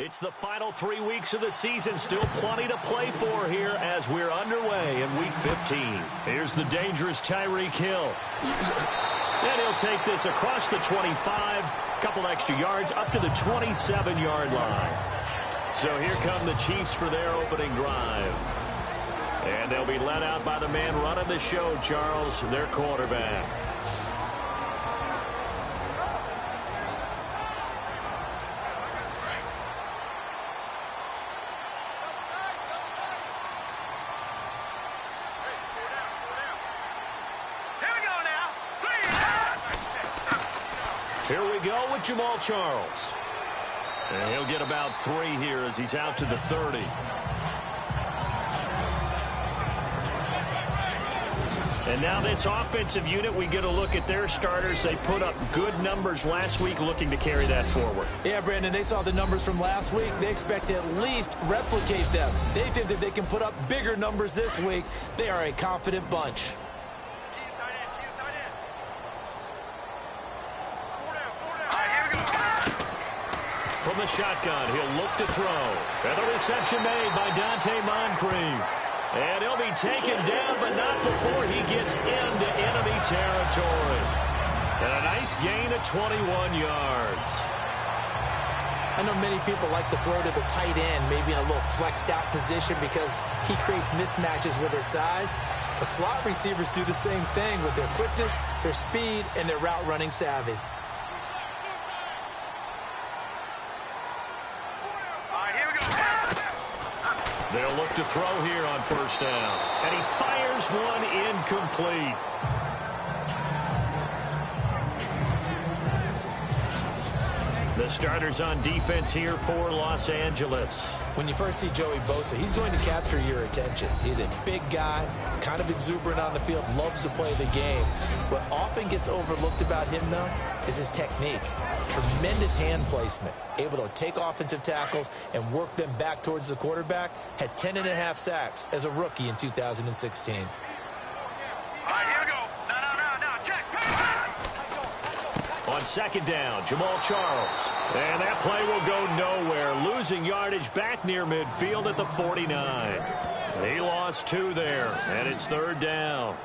It's the final 3 weeks of the season. Still plenty to play for here as we're underway in Week 15. Here's the dangerous Tyreek Hill. And he'll take this across the 25, couple extra yards, up to the 27-yard line. So here come the Chiefs for their opening drive. And they'll be led out by the man running the show, Charles, their quarterback. Here we go with Jamal Charles. And he'll get about 3 here as he's out to the 30. And now this offensive unit, we get a look at their starters. They put up good numbers last week, looking to carry that forward. Yeah, Brandon, they saw the numbers from last week. They expect to at least replicate them. They think that they can put up bigger numbers this week. They are a confident bunch. From the shotgun, he'll look to throw. And the reception made by Dante Moncrief. And he'll be taken down, but not before he gets into enemy territory. And a nice gain of 21 yards. I know many people like to throw to the tight end, maybe in a little flexed out position because he creates mismatches with his size. But slot receivers do the same thing with their quickness, their speed, and their route running savvy. They'll look to throw here on first down. And he fires one incomplete. The starters on defense here for Los Angeles. When you first see Joey Bosa, he's going to capture your attention. He's a big guy, kind of exuberant on the field, loves to play the game. What often gets overlooked about him, though, is his technique. Tremendous hand placement, able to take offensive tackles and work them back towards the quarterback. Had 10.5 sacks as a rookie in 2016. All right, here we go. No, check. On second down, Jamal Charles. And that play will go nowhere. Losing yardage back near midfield at the 49. He lost 2 there, and it's third down.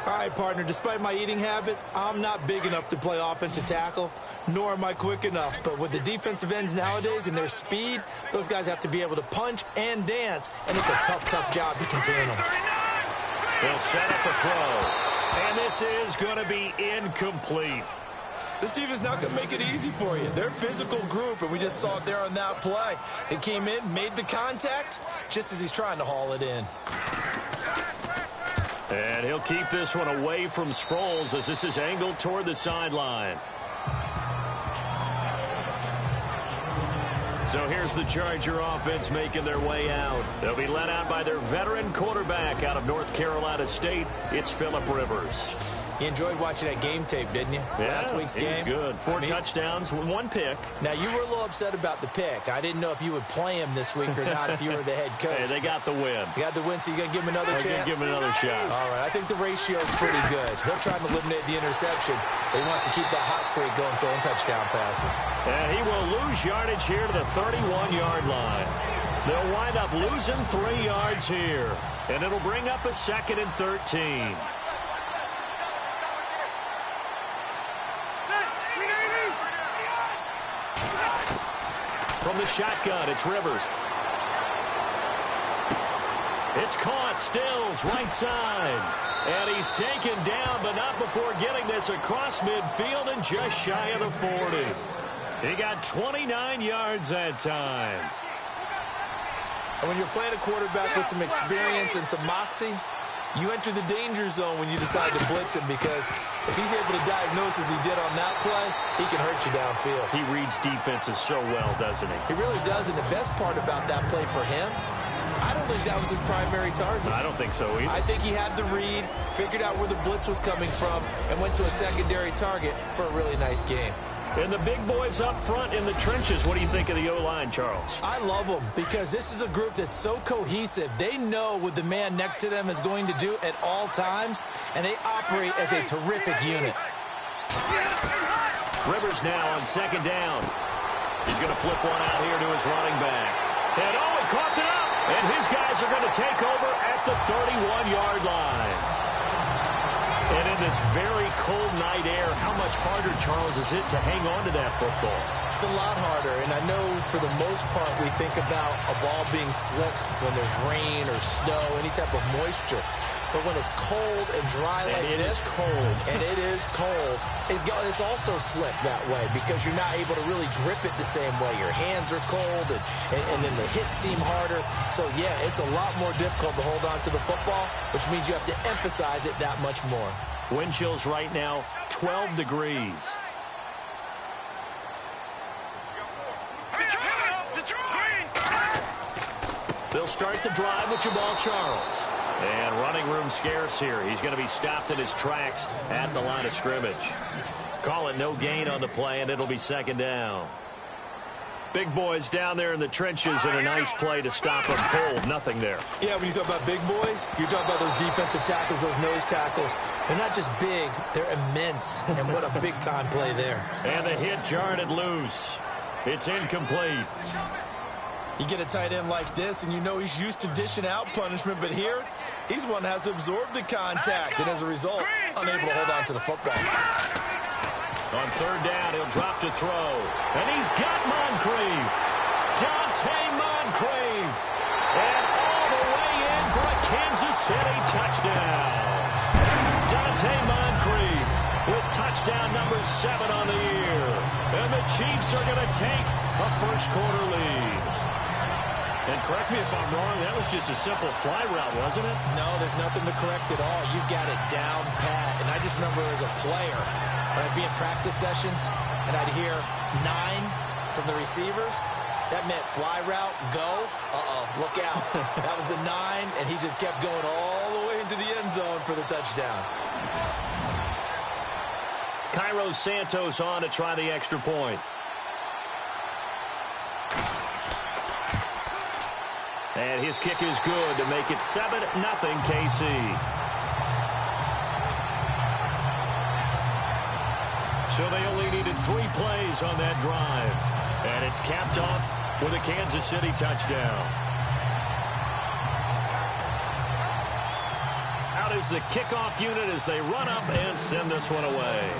All right, partner, despite my eating habits, I'm not big enough to play offensive tackle, nor am I quick enough. But with the defensive ends nowadays and their speed, those guys have to be able to punch and dance, and it's a tough job to contain them. They'll set up a throw, and this is going to be incomplete. This defense not going to make it easy for you. They're a physical group, and we just saw it there on that play. They came in, made the contact, just as he's trying to haul it in. And he'll keep this one away from Sproles as this is angled toward the sideline. So here's the Charger offense making their way out. They'll be led out by their veteran quarterback out of North Carolina State. It's Phillip Rivers. You enjoyed watching that game tape, didn't you? Yeah, Last week's game. It was good. 4 touchdowns, 1 pick. Now, you were a little upset about the pick. I didn't know if you would play him this week or not if you were the head coach. Hey, they got the win. You got the win, so you're going to give him another chance? Give him another shot. All right, I think the ratio is pretty good. He'll try to eliminate the interception, but he wants to keep that hot streak going, throwing touchdown passes. And he will lose yardage here to the 31-yard line. They'll wind up losing 3 yards here, and it'll bring up a 2nd and 13. From the shotgun, it's Rivers. It's caught, Stills, right side. And he's taken down, but not before getting this across midfield and just shy of the 40. He got 29 yards that time. And when you're playing a quarterback with some experience and some moxie, you enter the danger zone when you decide to blitz him, because if he's able to diagnose as he did on that play, he can hurt you downfield. He reads defenses so well, doesn't he? He really does, and the best part about that play for him, I don't think that was his primary target. I don't think so either. I think he had the read, figured out where the blitz was coming from, and went to a secondary target for a really nice game. And the big boys up front in the trenches, what do you think of the O-line, Charles? I love them because this is a group that's so cohesive. They know what the man next to them is going to do at all times, and they operate as a terrific unit. Rivers now on second down. He's going to flip one out here to his running back. And oh, he coughed it up. And his guys are going to take over at the 31-yard line. And in this very cold night air, how much harder, Charles, is it to hang on to that football? It's a lot harder, and I know for the most part we think about a ball being slick when there's rain or snow, any type of moisture. But when it's cold and dry like this, and it is cold, it's also slick that way because you're not able to really grip it the same way. Your hands are cold, and then the hits seem harder. So, yeah, it's a lot more difficult to hold on to the football, which means you have to emphasize it that much more. Wind chills right now, 12 degrees. They'll start the drive with Jamal Charles. And running room scarce here. He's going to be stopped in his tracks at the line of scrimmage. Call it no gain on the play, and it'll be second down. Big boys down there in the trenches, and a nice play to stop them cold. Nothing there. Yeah, when you talk about big boys, you're talking about those defensive tackles, those nose tackles. They're not just big, they're immense. And what a big-time play there. And the hit jarred it loose. It's incomplete. You get a tight end like this, and you know he's used to dishing out punishment, but here, he's the one that has to absorb the contact, and as a result, unable to hold on to the football. On third down, he'll drop to throw, and he's got Moncrief. Dante Moncrief. And all the way in for a Kansas City touchdown. Dante Moncrief with touchdown number 7 on the year. And the Chiefs are going to take a first-quarter lead. And correct me if I'm wrong, that was just a simple fly route, wasn't it? No, there's nothing to correct at all. You've got it down pat. And I just remember as a player, when I'd be in practice sessions, and I'd hear 9 from the receivers, that meant fly route, go, look out. That was the 9, and he just kept going all the way into the end zone for the touchdown. Cairo Santos on to try the extra point. And his kick is good to make it 7-0 KC. So they only needed 3 plays on that drive. And it's capped off with a Kansas City touchdown. Out is the kickoff unit as they run up and send this one away.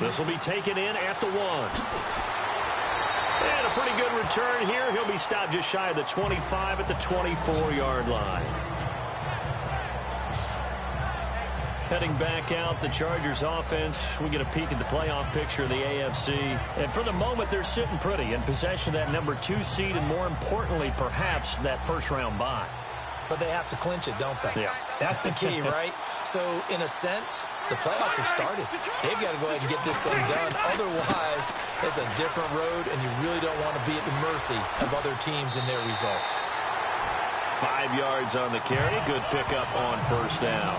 This will be taken in at the 1. And a pretty good return here. He'll be stopped just shy of the 25 at the 24-yard line. Heading back out, the Chargers offense. We get a peek at the playoff picture of the AFC. And for the moment, they're sitting pretty in possession of that number 2 seed and, more importantly, perhaps that first-round bye. But they have to clinch it, don't they? Yeah. That's the key, right? So, in a sense, the playoffs have started. They've got to go ahead and get this thing done. Otherwise, it's a different road, and you really don't want to be at the mercy of other teams and their results. 5 yards on the carry. Good pickup on first down.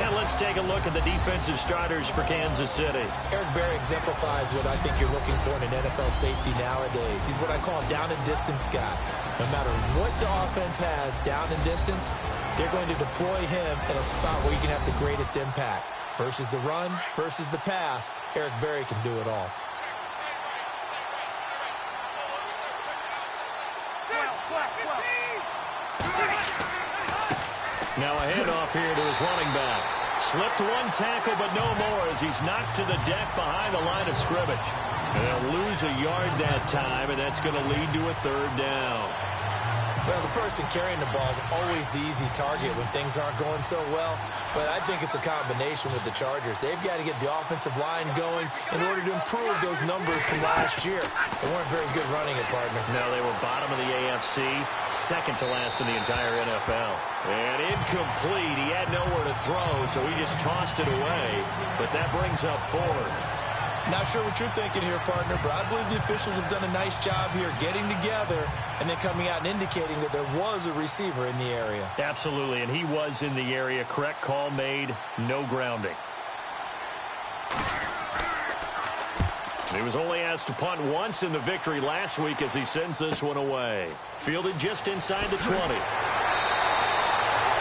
And let's take a look at the defensive starters for Kansas City. Eric Berry exemplifies what I think you're looking for in an NFL safety nowadays. He's what I call a down and distance guy. No matter what the offense has down and distance, they're going to deploy him in a spot where he can have the greatest impact. Versus the run, versus the pass, Eric Berry can do it all. Now a handoff here to his running back. Slipped 1 tackle, but no more as he's knocked to the deck behind the line of scrimmage. And they'll lose a yard that time, and that's going to lead to a third down. Well, the person carrying the ball is always the easy target when things aren't going so well. But I think it's a combination with the Chargers. They've got to get the offensive line going in order to improve those numbers from last year. They weren't very good running it, partner. No, they were bottom of the AFC, second to last in the entire NFL. And incomplete. He had nowhere to throw, so he just tossed it away. But that brings up 4th. Not sure what you're thinking here, partner, but I believe the officials have done a nice job here getting together and then coming out and indicating that there was a receiver in the area. Absolutely, and he was in the area. Correct call made, no grounding. He was only asked to punt once in the victory last week as he sends this one away. Fielded just inside the 20.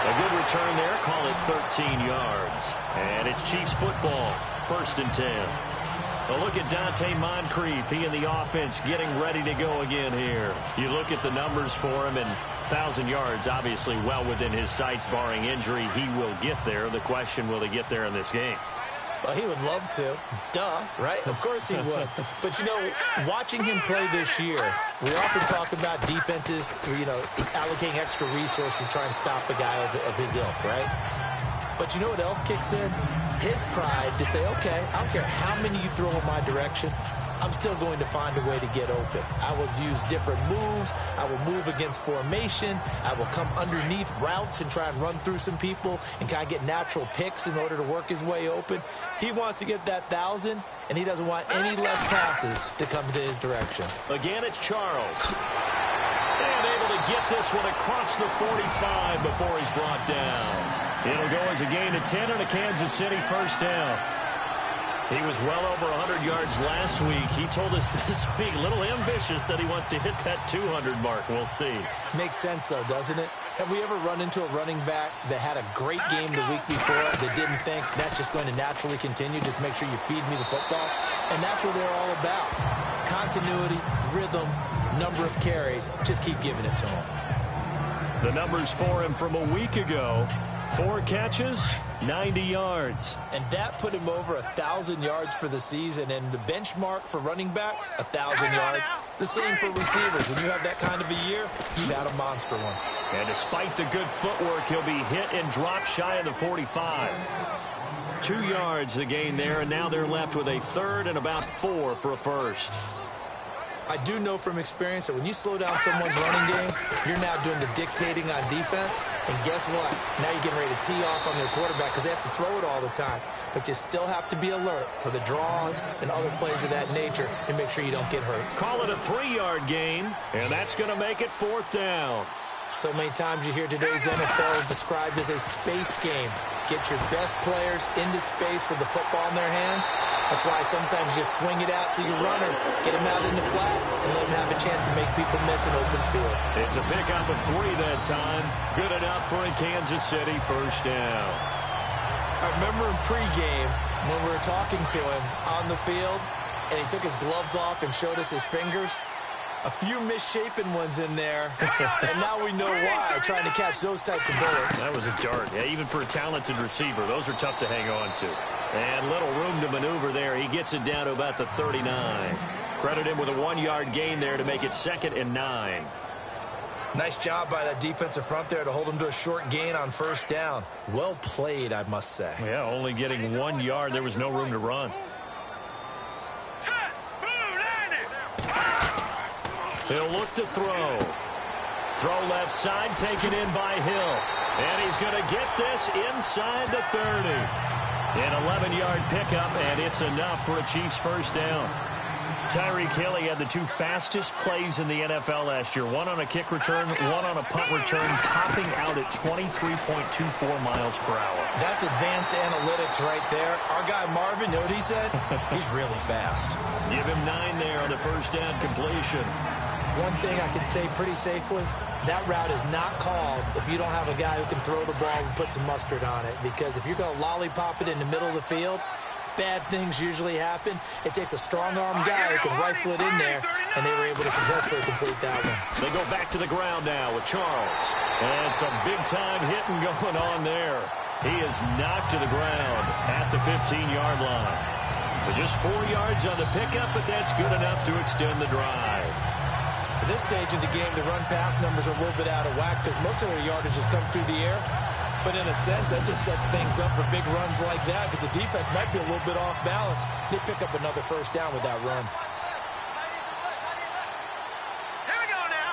A good return there. Call it 13 yards. And it's Chiefs football. 1st and 10. A look at Dante Moncrief. He and the offense getting ready to go again here. You look at the numbers for him, and 1,000 yards obviously well within his sights, barring injury. He will get there. The question, will he get there in this game? Well, he would love to. Duh, right? Of course he would. But, you know, watching him play this year, we often talk about defenses, you know, allocating extra resources to try and stop a guy of his ilk, right? But you know what else kicks in? His pride to say, okay, I don't care how many you throw in my direction, I'm still going to find a way to get open. I will use different moves. I will move against formation. I will come underneath routes and try and run through some people and kind of get natural picks in order to work his way open. He wants to get that 1,000, and he doesn't want any less passes to come to his direction. Again, it's Charles. And able to get this one across the 45 before he's brought down. It'll go as a gain of 10 and a Kansas City 1st down. He was well over 100 yards last week. He told us this week, a little ambitious, said he wants to hit that 200 mark. We'll see. Makes sense, though, doesn't it? Have we ever run into a running back that had a great game the week before that didn't think that's just going to naturally continue? Just make sure you feed me the football. And that's what they're all about. Continuity, rhythm, number of carries. Just keep giving it to him. The numbers for him from a week ago. 4 catches, 90 yards. And that put him over 1,000 yards for the season. And the benchmark for running backs, 1,000 yards. The same for receivers. When you have that kind of a year, you've had a monster one. And despite the good footwork, he'll be hit and dropped shy of the 45. 2 yards the gain there, and now they're left with a 3rd and about 4 for a 1st. I do know from experience that when you slow down someone's running game, you're now doing the dictating on defense. And guess what? Now you're getting ready to tee off on their quarterback because they have to throw it all the time. But you still have to be alert for the draws and other plays of that nature to make sure you don't get hurt. Call it a 3-yard gain, and that's going to make it 4th down. So many times you hear today's NFL described as a space game. Get your best players into space with the football in their hands. That's why sometimes you swing it out to your runner, get him out in the flat, and let him have a chance to make people miss an open field. It's a pickup of 3 that time. Good enough for a Kansas City 1st down. I remember in pregame when we were talking to him on the field, and he took his gloves off and showed us his fingers. A few misshapen ones in there, and now we know why, trying to catch those types of bullets. That was a dart. Yeah, even for a talented receiver, those are tough to hang on to. And little room to maneuver there. He gets it down to about the 39. Credit him with a 1-yard gain there to make it 2nd and 9. Nice job by that defensive front there to hold him to a short gain on 1st down. Well played, I must say. Yeah, only getting 1 yard. There was no room to run. He'll look to throw. Throw left side, taken in by Hill. And he's going to get this inside the 30. An 11-yard pickup, and it's enough for a Chiefs 1st down. Tyreek Hill, he had the 2 fastest plays in the NFL last year. 1 on a kick return, 1 on a punt return, topping out at 23.24 miles per hour. That's advanced analytics right there. Our guy Marvin, you know what he said? He's really fast. Give him 9 there on the 1st down completion. One thing I can say pretty safely, that route is not called if you don't have a guy who can throw the ball and put some mustard on it. Because if you're going to lollipop it in the middle of the field, bad things usually happen. It takes a strong-arm guy who can rifle it in there, and they were able to successfully complete that one. They go back to the ground now with Charles. And some big-time hitting going on there. He is knocked to the ground at the 15-yard line. But just 4 yards on the pickup, but that's good enough to extend the drive. At this stage of the game, the run-pass numbers are a little bit out of whack because most of their yardage has come through the air. But in a sense, that just sets things up for big runs like that because the defense might be a little bit off balance. They pick up another 1st down with that run. Here we go now.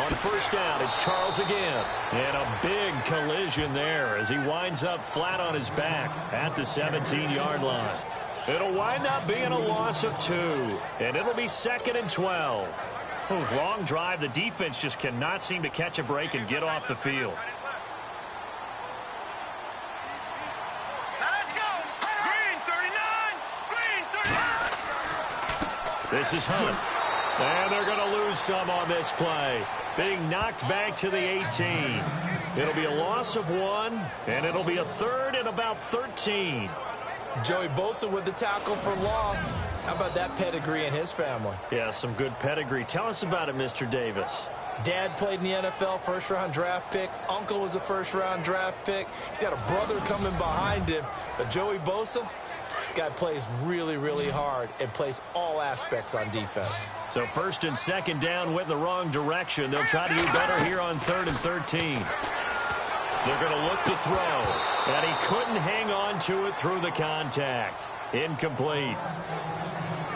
On 1st down, it's Charles again. And a big collision there as he winds up flat on his back at the 17-yard line. It'll wind up being a loss of 2, and it'll be 2nd and 12. Long drive. The defense just cannot seem to catch a break and get off the field. Now let's go. Green 39. Green 39. This is Hunt. And they're going to lose some on this play. Being knocked back to the 18. It'll be a loss of 1, and it'll be a third and about 13. Joey Bosa with the tackle for loss. How about that pedigree in his family? Yeah, some good pedigree. Tell us about it, Mr. Davis. Dad played in the NFL, first-round draft pick. Uncle was a first-round draft pick. He's got a brother coming behind him. But Joey Bosa, guy plays really, really hard and plays all aspects on defense. So first and second down went in the wrong direction. They'll try to do better here on 3rd and 13. They're going to look to throw. And he couldn't hang on to it through the contact. Incomplete.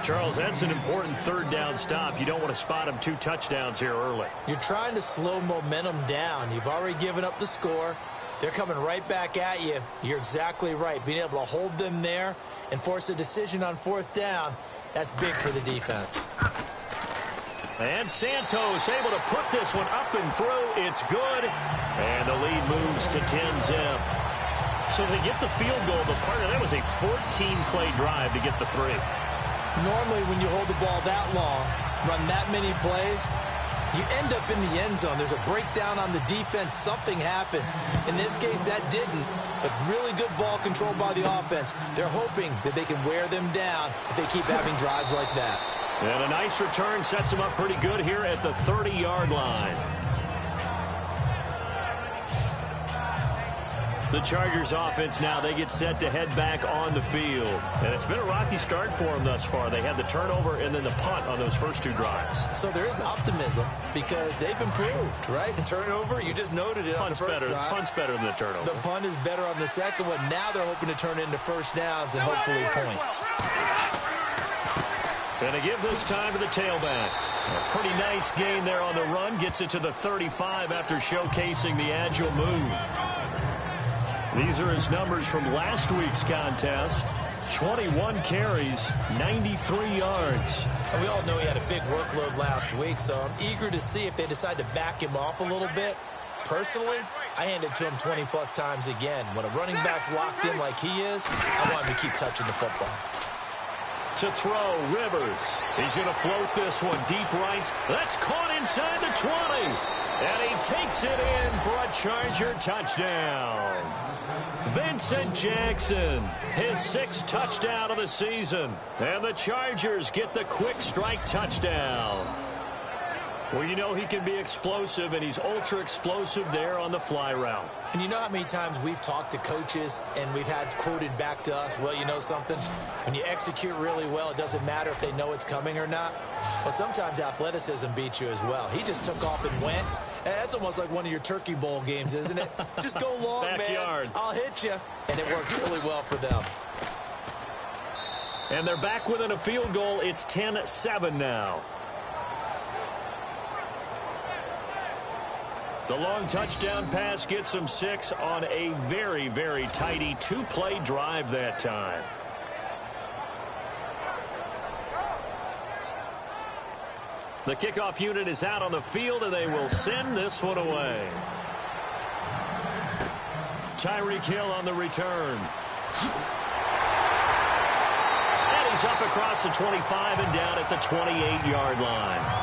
Charles, that's an important 3rd down stop. You don't want to spot him 2 touchdowns here early. You're trying to slow momentum down. You've already given up the score. They're coming right back at you. You're exactly right. Being able to hold them there and force a decision on 4th down, that's big for the defense. And Santos able to put this one up and through. It's good. And the lead moves to 10-zip. So they get the field goal. The part of that was a 14-play drive to get the 3. Normally, when you hold the ball that long, run that many plays, you end up in the end zone. There's a breakdown on the defense. Something happens. In this case, that didn't. But really good ball control by the offense. They're hoping that they can wear them down if they keep having drives like that. And a nice return sets them up pretty good here at the 30-yard line. The Chargers offense now, they get set to head back on the field. And it's been a rocky start for them thus far. They had the turnover and then the punt on those first 2 drives. So there is optimism because they've improved, right? Turnover, you just noted it on the first drive. Punt's better than the turnover. The punt is better on the second one. Now they're hoping to turn into first downs and hopefully points. Going to give this time to the tailback. A pretty nice gain there on the run. Gets it to the 35 after showcasing the agile move. These are his numbers from last week's contest. 21 carries, 93 yards. And we all know he had a big workload last week, so I'm eager to see if they decide to back him off a little bit. Personally, I hand it to him 20-plus times again. When a running back's locked in like he is, I want him to keep touching the football. To throw, Rivers. He's going to float this one deep right. That's caught inside the 20. And he takes it in for a Charger touchdown. Vincent Jackson, his 6th touchdown of the season. And the Chargers get the quick strike touchdown. Well, you know he can be explosive, and he's ultra-explosive there on the fly route. And you know how many times we've talked to coaches and we've had quoted back to us, well, you know something? When you execute really well, it doesn't matter if they know it's coming or not. Well, sometimes athleticism beats you as well. He just took off and went. That's almost like one of your Turkey Bowl games, isn't it? Just go long, Backyard. man. I'll hit you. And it worked really well for them. And they're back within a field goal. It's 10-7 now. The long touchdown pass gets them 6 on a very, very tidy 2-play drive that time. The kickoff unit is out on the field, and they will send this one away. Tyreek Hill on the return. And he's up across the 25 and down at the 28-yard line.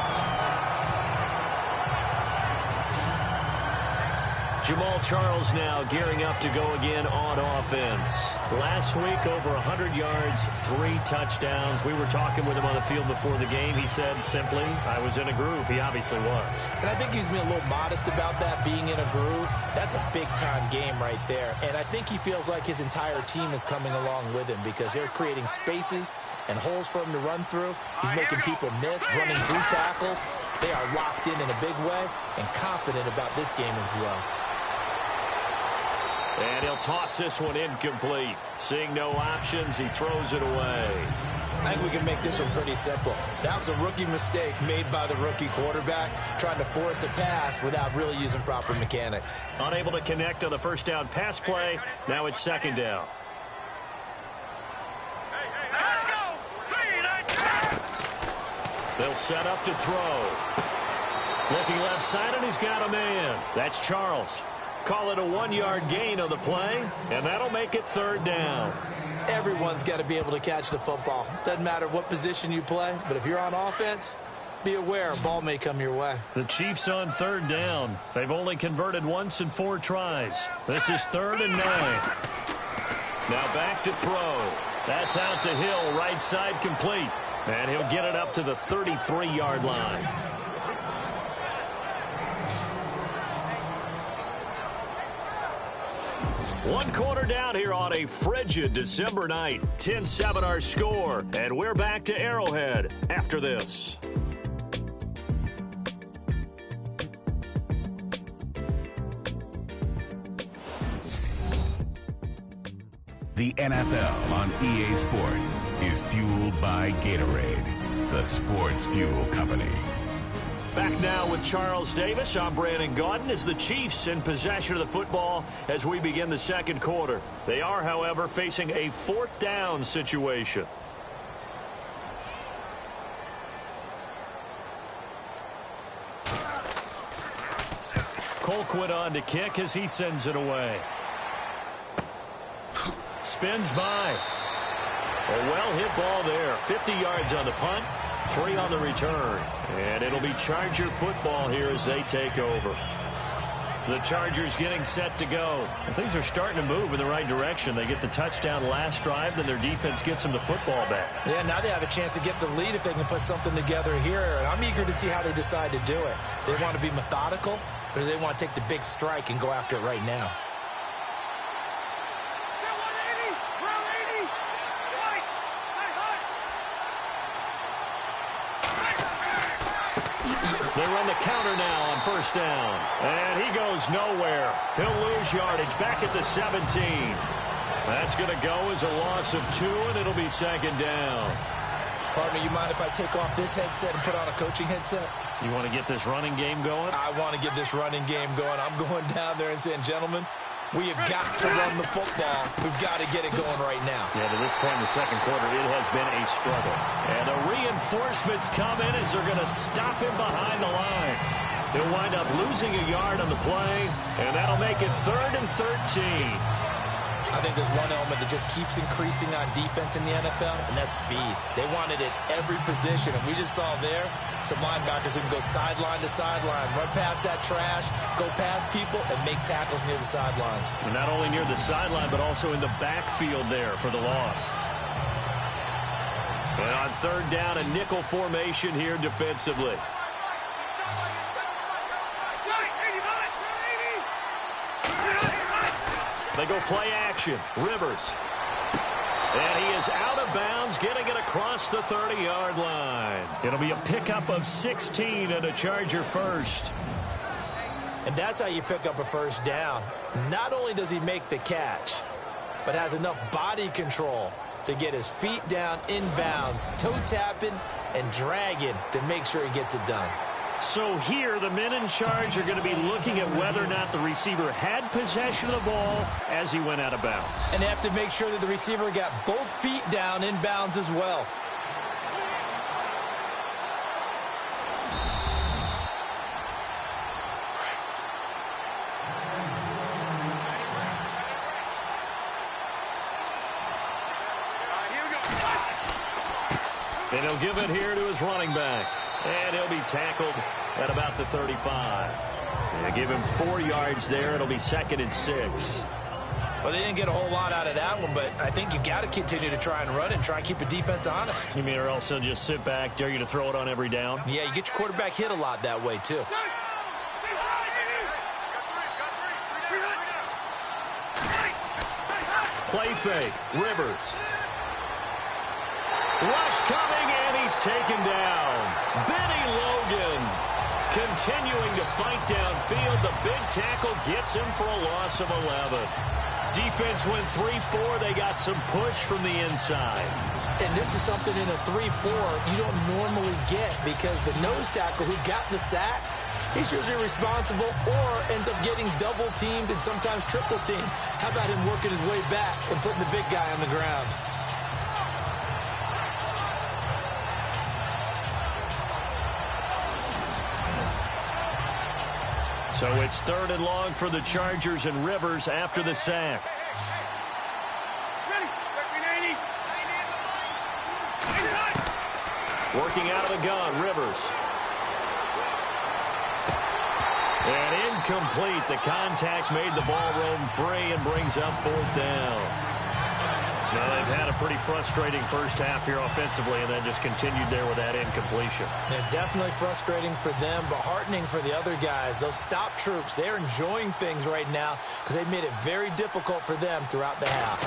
Jamal Charles now gearing up to go again on offense. Last week, over 100 yards, 3 touchdowns. We were talking with him on the field before the game. He said simply, I was in a groove. He obviously was. And I think he's being a little modest about that, being in a groove. That's a big-time game right there. And I think he feels like his entire team is coming along with him because they're creating spaces and holes for him to run through. He's making people miss, running through tackles. They are locked in a big way and confident about this game as well. And he'll toss this one incomplete. Seeing no options, he throws it away. I think we can make this one pretty simple. That was a rookie mistake made by the rookie quarterback, trying to force a pass without really using proper mechanics. Unable to connect on the first down pass play. Now it's second down. Let's go! They'll set up to throw. Looking left side, and he's got a man. That's Charles. Call it a 1-yard gain on the play, and that'll make it third down. Everyone's got to be able to catch the football. Doesn't matter what position you play, but if you're on offense, be aware, a ball may come your way. The Chiefs on third down. They've only converted once in 4 tries. This is 3rd and 9. Now back to throw. That's out to Hill, right side complete. And he'll get it up to the 33-yard line. One quarter down here on a frigid December night. 10-7 our score. And we're back to Arrowhead after this. The NFL on EA Sports is fueled by Gatorade, the sports fuel company. Back now with Charles Davis. I'm Brandon Gaudin as the Chiefs in possession of the football as we begin the second quarter. They are, however, facing a 4th down situation. Colquitt on to kick as he sends it away. Spins by. A well-hit ball there. 50 yards on the punt, 3 on the return. And it'll be Charger football here as they take over. The Chargers getting set to go. And things are starting to move in the right direction. They get the touchdown last drive, then their defense gets them the football back. Yeah, now they have a chance to get the lead if they can put something together here. And I'm eager to see how they decide to do it. They want to be methodical, or do they want to take the big strike and go after it right now? They run the counter now on 1st down. And he goes nowhere. He'll lose yardage back at the 17. That's going to go as a loss of 2, and it'll be 2nd down. Partner, you mind if I take off this headset and put on a coaching headset? You want to get this running game going? I want to get this running game going. I'm going down there and saying, gentlemen, we have got to run the football. We've got to get it going right now. Yeah, to this point in the second quarter, it has been a struggle. And the reinforcements come in as they're going to stop him behind the line. He'll wind up losing a yard on the play, and that'll make it 3rd and 13. I think there's one element that just keeps increasing on defense in the NFL, and that's speed. They want it at every position, and we just saw there some linebackers who can go sideline to sideline, run past that trash, go past people, and make tackles near the sidelines. And not only near the sideline, but also in the backfield there for the loss. And on 3rd down, a nickel formation here defensively. They go play action. Rivers. And he is out of bounds, getting it across the 30-yard line. It'll be a pickup of 16 and a Charger first. And that's how you pick up a 1st down. Not only does he make the catch, but has enough body control to get his feet down inbounds, toe tapping and dragging to make sure he gets it done. So here, the men in charge are going to be looking at whether or not the receiver had possession of the ball as he went out of bounds. And they have to make sure that the receiver got both feet down in bounds as well. And he'll give it here to his running back. And he'll be tackled at about the 35. And give him 4 yards there. It'll be 2nd and 6. Well, they didn't get a whole lot out of that one, but I think you've got to continue to try and run and try and keep the defense honest. You mean or else they'll just sit back, dare you to throw it on every down? Yeah, you get your quarterback hit a lot that way, too. Play fake. Rivers. Rush coming, and he's taken down. Benny Logan continuing to fight downfield. The big tackle gets him for a loss of 11. Defense went 3-4. They got some push from the inside. And this is something in a 3-4 you don't normally get because the nose tackle who got the sack, he's usually responsible or ends up getting double-teamed and sometimes triple-teamed. How about him working his way back and putting the big guy on the ground? So it's 3rd and long for the Chargers and Rivers after the sack. Working out of the gun, Rivers. incomplete. The contact made the ball roam free and brings up 4th down. Now, they've had a pretty frustrating first half here offensively and then just continued there with that incompletion. They're definitely frustrating for them, but heartening for the other guys. Those stop troops, they're enjoying things right now because they've made it very difficult for them throughout the half.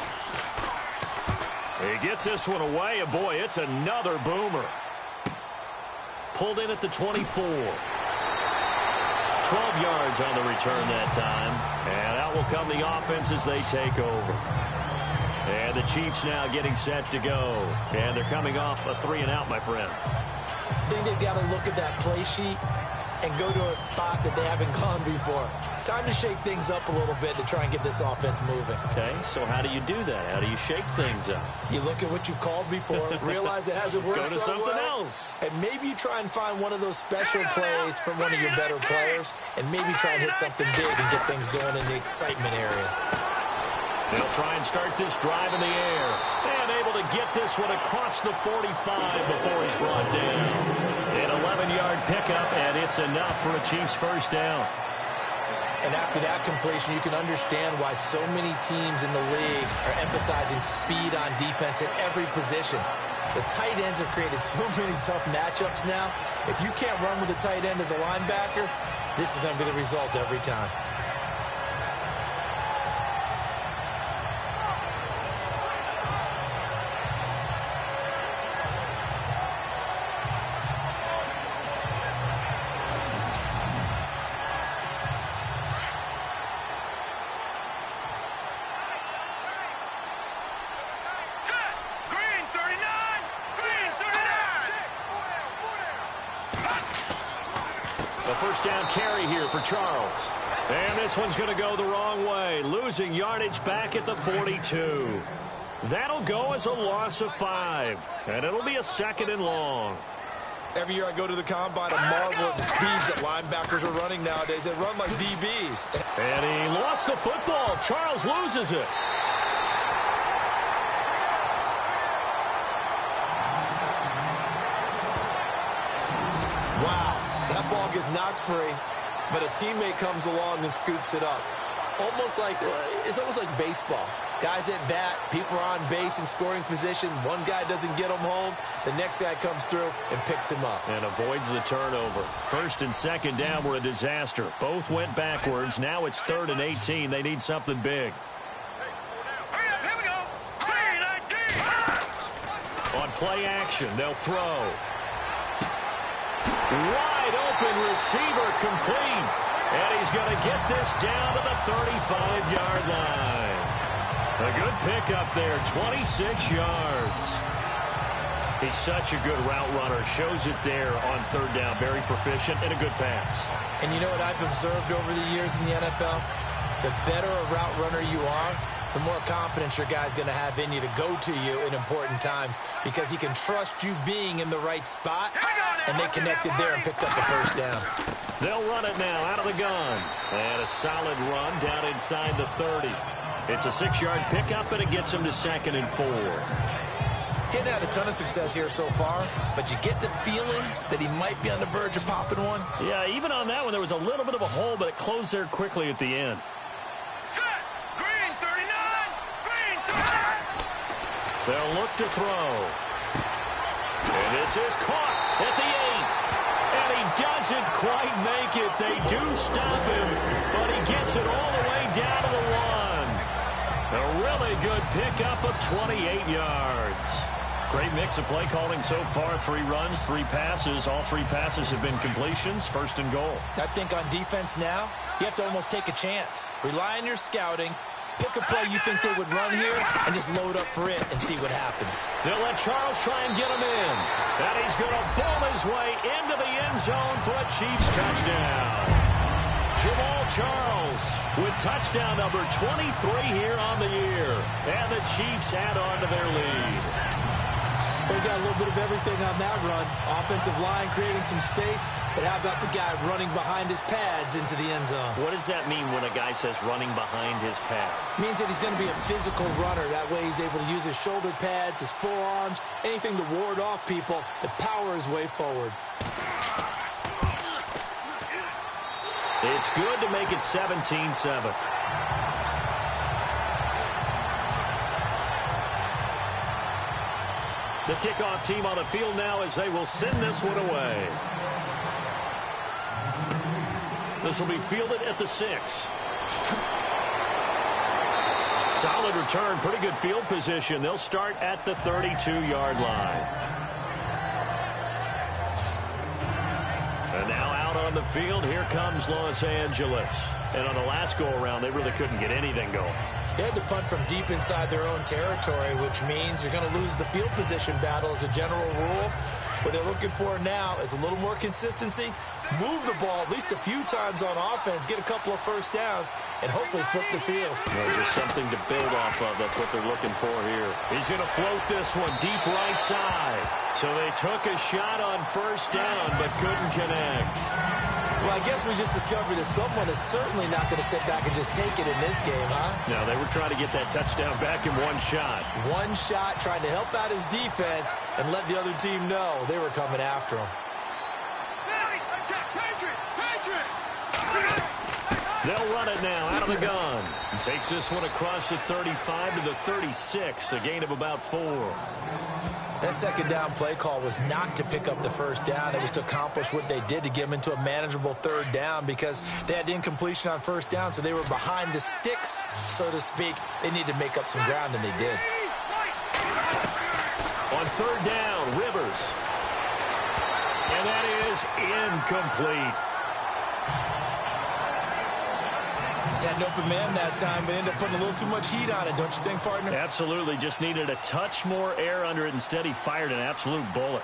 He gets this one away, and boy, it's another boomer. Pulled in at the 24. 12 yards on the return that time. And out will come the offense as they take over. And the Chiefs now getting set to go. And they're coming off a 3-and-out, my friend. I think they've got to look at that play sheet and go to a spot that they haven't gone before. Time to shake things up a little bit to try and get this offense moving. Okay, so how do you do that? How do you shake things up? You look at what you've called before, realize it hasn't worked Go to so something well, else. and maybe you try and find one of those special plays from one of your better players, and maybe try and hit something big and get things going in the excitement area. They'll try and start this drive in the air. And able to get this one across the 45 before he's brought down. An 11-yard pickup, and it's enough for a Chiefs first down. And after that completion, you can understand why so many teams in the league are emphasizing speed on defense at every position. The tight ends have created so many tough matchups now. If you can't run with a tight end as a linebacker, this is going to be the result every time. First down carry here for Charles. And this one's going to go the wrong way. Losing yardage back at the 42. That'll go as a loss of 5. And it'll be a 2nd and long. Every year I go to the combine, I marvel at the speeds that linebackers are running nowadays. They run like DBs. And he lost the football. Charles loses it. Wow. That ball gets knocked free, but a teammate comes along and scoops it up. It's almost like baseball. Guys at bat, people are on base in scoring position. One guy doesn't get him home. The next guy comes through and picks him up. And avoids the turnover. 1st and 2nd down were a disaster. Both went backwards. Now it's 3rd and 18. They need something big. Here we go. 3-19. On play action, they'll throw. Wide open receiver complete. And he's going to get this down to the 35-yard line. A good pickup there, 26 yards. He's such a good route runner. Shows it there on 3rd down. Very proficient and a good pass. And you know what I've observed over the years in the NFL? The better a route runner you are, the more confidence your guy's going to have in you to go to you in important times because he can trust you being in the right spot, and they connected there and picked up the first down. They'll run it now out of the gun. And a solid run down inside the 30. It's a 6-yard pickup, and it gets him to 2nd and 4. Getting had a ton of success here so far, but you get the feeling that he might be on the verge of popping one. Yeah, even on that one, there was a little bit of a hole, but it closed there quickly at the end. Green 39. Green 39. They'll look to throw. And this is caught at the 8. And he doesn't quite make it. They do stop him, but he gets it all the way down to the 1. A really good pickup of 28 yards. Great mix of play calling so far. 3 runs, 3 passes. All 3 passes have been completions. 1st and goal. I think on defense now, you have to almost take a chance. Rely on your scouting. Pick a play you think they would run here and just load up for it and see what happens. They'll let Charles try and get him in. And he's going to bowl his way into the end zone for a Chiefs touchdown. Jamal Charles with touchdown number 23 here on the year. And the Chiefs add on to their lead. They got a little bit of everything on that run. Offensive line creating some space, but how about the guy running behind his pads into the end zone? What does that mean when a guy says running behind his pad? Means that he's going to be a physical runner. That way he's able to use his shoulder pads, his forearms, anything to ward off people to power his way forward. It's good to make it 17-7. The kickoff team on the field now as they will send this one away. This will be fielded at the 6. Solid return, pretty good field position. They'll start at the 32-yard line. And now out on the field, here comes Los Angeles. And on the last go-around, they really couldn't get anything going. They had to punt from deep inside their own territory, which means you're going to lose the field position battle as a general rule. What they're looking for now is a little more consistency, move the ball at least a few times on offense, get a couple of first downs, and hopefully flip the field. Well, just something to build off of. That's what they're looking for here. He's going to float this one deep right side. So they took a shot on first down, but couldn't connect. Well, I guess we just discovered that someone is certainly not going to sit back and just take it in this game, huh? No, they were trying to get that touchdown back in one shot. One shot, trying to help out his defense and let the other team know they were coming after him. They'll run it now out of the gun. Takes this one across the 35 to the 36, a gain of about 4. That second down play call was not to pick up the first down. It was to accomplish what they did to get them into a manageable third down because they had incompletion on first down, so they were behind the sticks, so to speak. They needed to make up some ground, and they did. On third down, Rivers. And that is incomplete. Had an open man that time, but ended up putting a little too much heat on it, don't you think, partner? Absolutely. Just needed a touch more air under it. Instead, he fired an absolute bullet.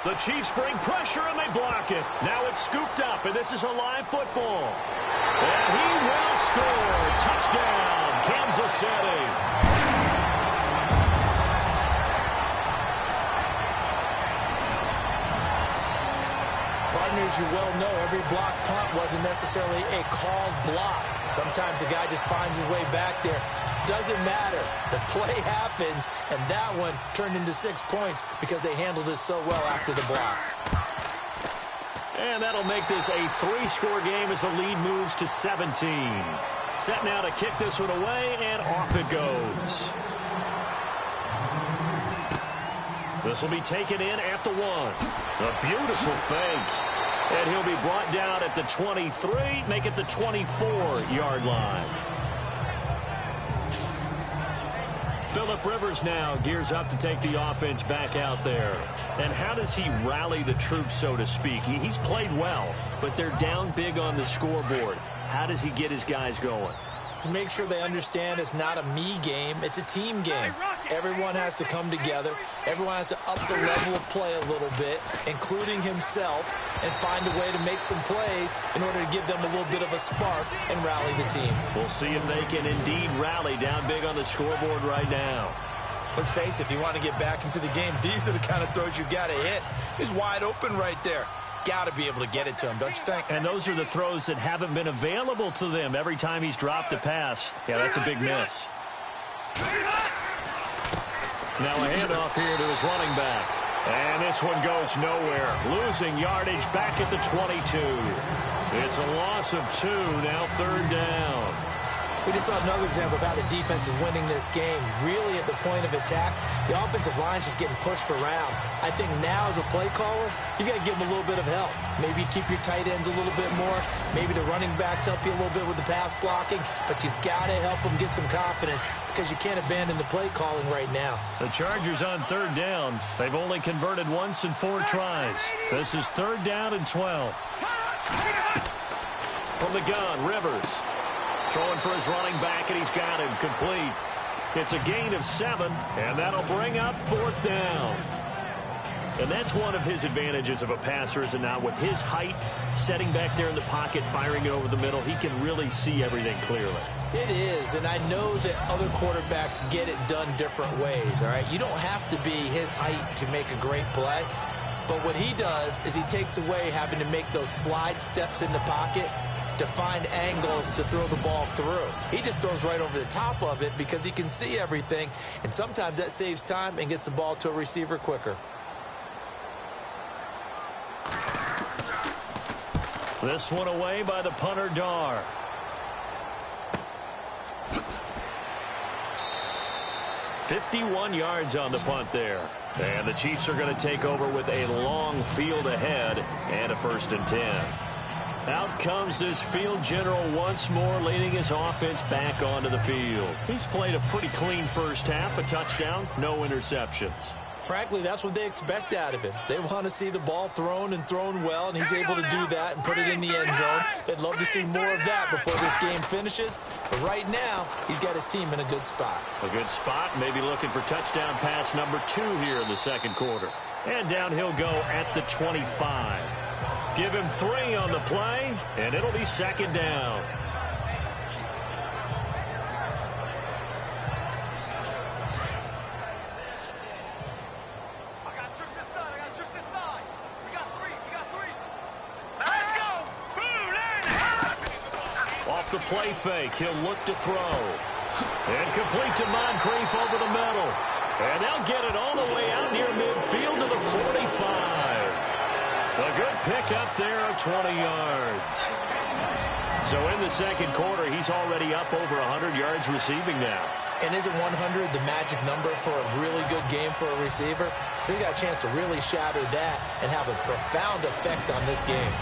The Chiefs bring pressure, and they block it. Now it's scooped up, and this is a live football. And he will score. Touchdown, Kansas City. As you well know, every block punt wasn't necessarily a called block. Sometimes the guy just finds his way back there. Doesn't matter. The play happens, and that one turned into 6 points because they handled it so well after the block. And that'll make this a 3-score game as the lead moves to 17. Set now to kick this one away, and off it goes. This will be taken in at the 1. A beautiful fake. And he'll be brought down at the 23, make it the 24-yard line. Phillip Rivers now gears up to take the offense back out there. And how does he rally the troops, so to speak? He's played well, but they're down big on the scoreboard. How does he get his guys going? To make sure they understand it's not a me game, it's a team game. Everyone has to come together. Everyone has to up the level of play a little bit, including himself, and find a way to make some plays in order to give them a little bit of a spark and rally the team. We'll see if they can indeed rally down big on the scoreboard right now. Let's face it, if you want to get back into the game, these are the kind of throws you got to hit. He's wide open right there. Got to be able to get it to him, don't you think? And those are the throws that haven't been available to them every time he's dropped a pass. Yeah, that's a big miss. Now a handoff here to his running back. And this one goes nowhere. Losing yardage back at the 22. It's a loss of 2, now third down. We just saw another example of how the defense is winning this game. Really at the point of attack, the offensive line is just getting pushed around. I think now as a play caller, you got to give them a little bit of help. Maybe keep your tight ends a little bit more. Maybe the running backs help you a little bit with the pass blocking. But you've got to help them get some confidence because you can't abandon the play calling right now. The Chargers on third down. They've only converted once in 4 tries. This is third down and 12. From the gun, Rivers. Throwing for his running back, and he's got him complete. It's a gain of 7, and that'll bring up 4th down. And that's one of his advantages of a passer, is it not? With his height, setting back there in the pocket, firing it over the middle, he can really see everything clearly. It is, and I know that other quarterbacks get it done different ways, all right? You don't have to be his height to make a great play. But what he does is he takes away having to make those slide steps in the pocket to find angles to throw the ball through. He just throws right over the top of it because he can see everything, and sometimes that saves time and gets the ball to a receiver quicker. This one away by the punter, Dar. "51 yards on the punt there. And the Chiefs are going to take over with a long field ahead and a 1st and 10. Out comes this field general once more, leading his offense back onto the field. He's played a pretty clean first half, a touchdown, no interceptions. Frankly, that's what they expect out of him. They want to see the ball thrown and thrown well, and he's able to do that and put it in the end zone. They'd love to see more of that before this game finishes. But right now, he's got his team in a good spot. A good spot, maybe looking for touchdown pass number 2 here in the second quarter. And down he'll go at the 25. Give him 3 on the play, and it'll be 2nd down. The play fake. He'll look to throw. And complete to Moncrief over the middle. And they'll get it all the way out near midfield to the 45. A good pick up there of 20 yards. So in the second quarter, he's already up over 100 yards receiving now. And isn't 100 the magic number for a really good game for a receiver? So he got a chance to really shatter that and have a profound effect on this game.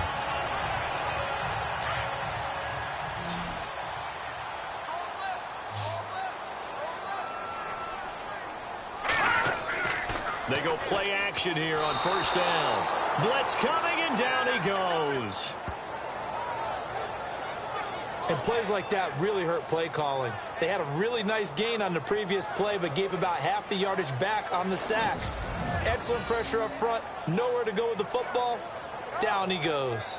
They go play action here on 1st down. Blitz coming, and down he goes. And plays like that really hurt play calling. They had a really nice gain on the previous play, but gave about half the yardage back on the sack. Excellent pressure up front. Nowhere to go with the football. Down he goes.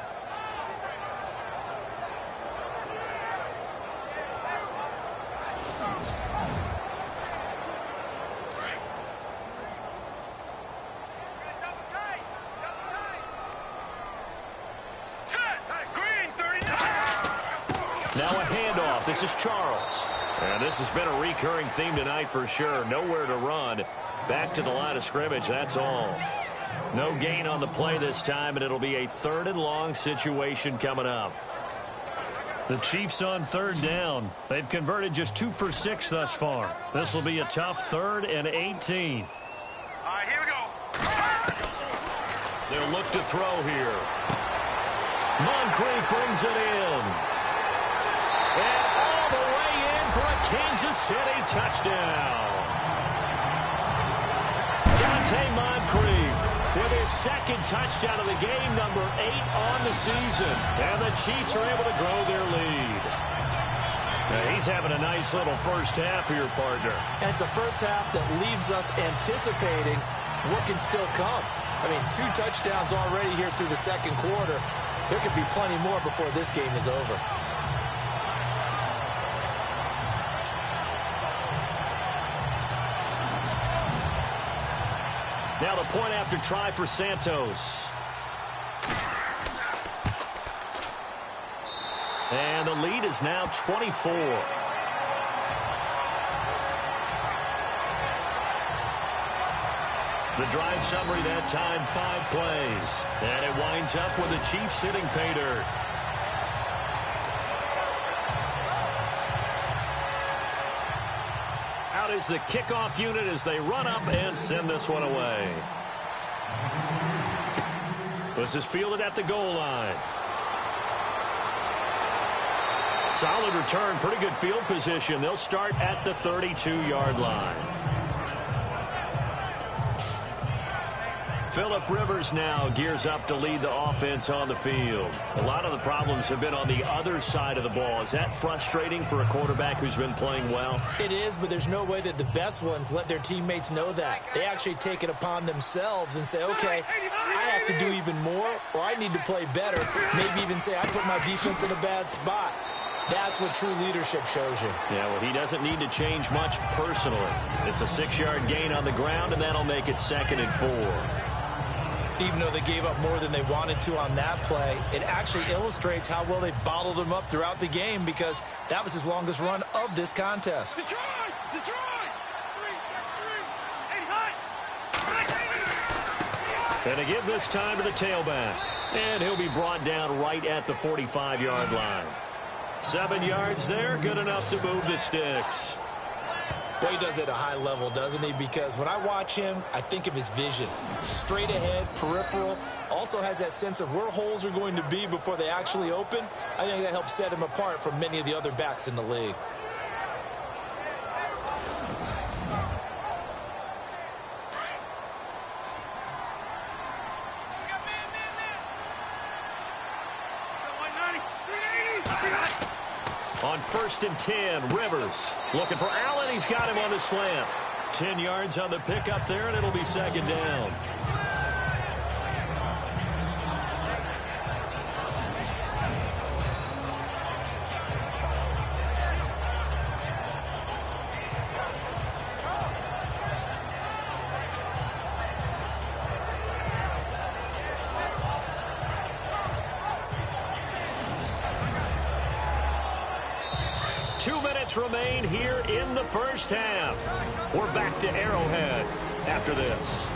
Now a handoff. This is Charles. And this has been a recurring theme tonight for sure. Nowhere to run. Back to the line of scrimmage, that's all. No gain on the play this time, and it'll be a 3rd and long situation coming up. The Chiefs on 3rd down. They've converted just 2 for 6 thus far. This will be a tough 3rd and 18. All right, here we go. They'll look to throw here. Moncrief brings it in. And all the way in for a Kansas City touchdown. Moncrief with his 2nd touchdown of the game, number 8 on the season. And the Chiefs are able to grow their lead. Now he's having a nice little first half here, partner. And it's a first half that leaves us anticipating what can still come. I mean, 2 touchdowns already here through the second quarter. There could be plenty more before this game is over. Now the point after try for Santos. And the lead is now 24. The drive summary that time, 5 plays. And it winds up with the Chiefs hitting pay dirt. Out is the kickoff unit as they run up and send this one away. This is fielded at the goal line. Solid return, pretty good field position. They'll start at the 32-yard line. Phillip Rivers now gears up to lead the offense on the field. A lot of the problems have been on the other side of the ball. Is that frustrating for a quarterback who's been playing well? It is, but there's no way that the best ones let their teammates know that. They actually take it upon themselves and say, okay, I have to do even more, or I need to play better. Maybe even say, I put my defense in a bad spot. That's what true leadership shows you. Yeah, well, he doesn't need to change much personally. It's a 6-yard gain on the ground, and that'll make it 2nd and 4. Even though they gave up more than they wanted to on that play, it actually illustrates how well they bottled him up throughout the game, because that was his longest run of this contest. Detroit! Detroit! And to give this time to the tailback. And he'll be brought down right at the 45-yard line. 7 yards there, good enough to move the sticks. Boy, he does it at a high level, doesn't he? Because when I watch him, I think of his vision. Straight ahead, peripheral. Also has that sense of where holes are going to be before they actually open. I think that helps set him apart from many of the other backs in the league. On 1st and 10, Rivers looking for Allen. He's got him on the slant. 10 yards on the pickup there, and it'll be 2nd down. Remain here in the first half. We're back to Arrowhead after this.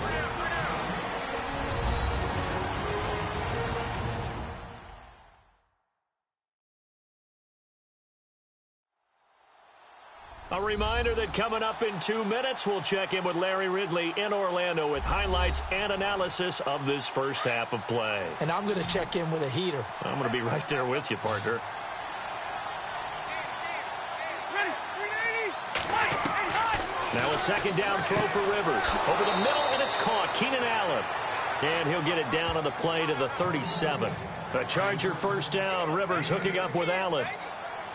A reminder that coming up in 2 minutes, we'll check in with Larry Ridley in Orlando with highlights and analysis of this first half of play. And I'm going to check in with a heater. I'm going to be right there with you, partner. Now a 2nd down throw for Rivers. Over the middle, and it's caught. Keenan Allen. And he'll get it down on the play to the 37. A Charger 1st down. Rivers hooking up with Allen.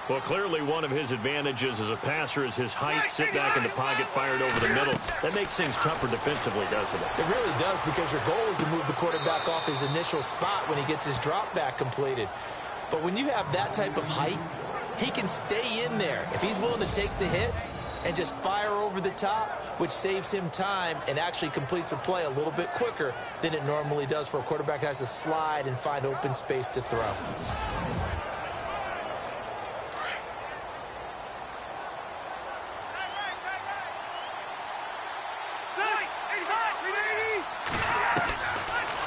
Well, clearly one of his advantages as a passer is his height. Sit back in the pocket, fired over the middle. That makes things tougher defensively, doesn't it? It really does, because your goal is to move the quarterback off his initial spot when he gets his drop back completed. But when you have that type of height, he can stay in there if he's willing to take the hits and just fire over the top, which saves him time and actually completes a play a little bit quicker than it normally does for a quarterback who has to slide and find open space to throw.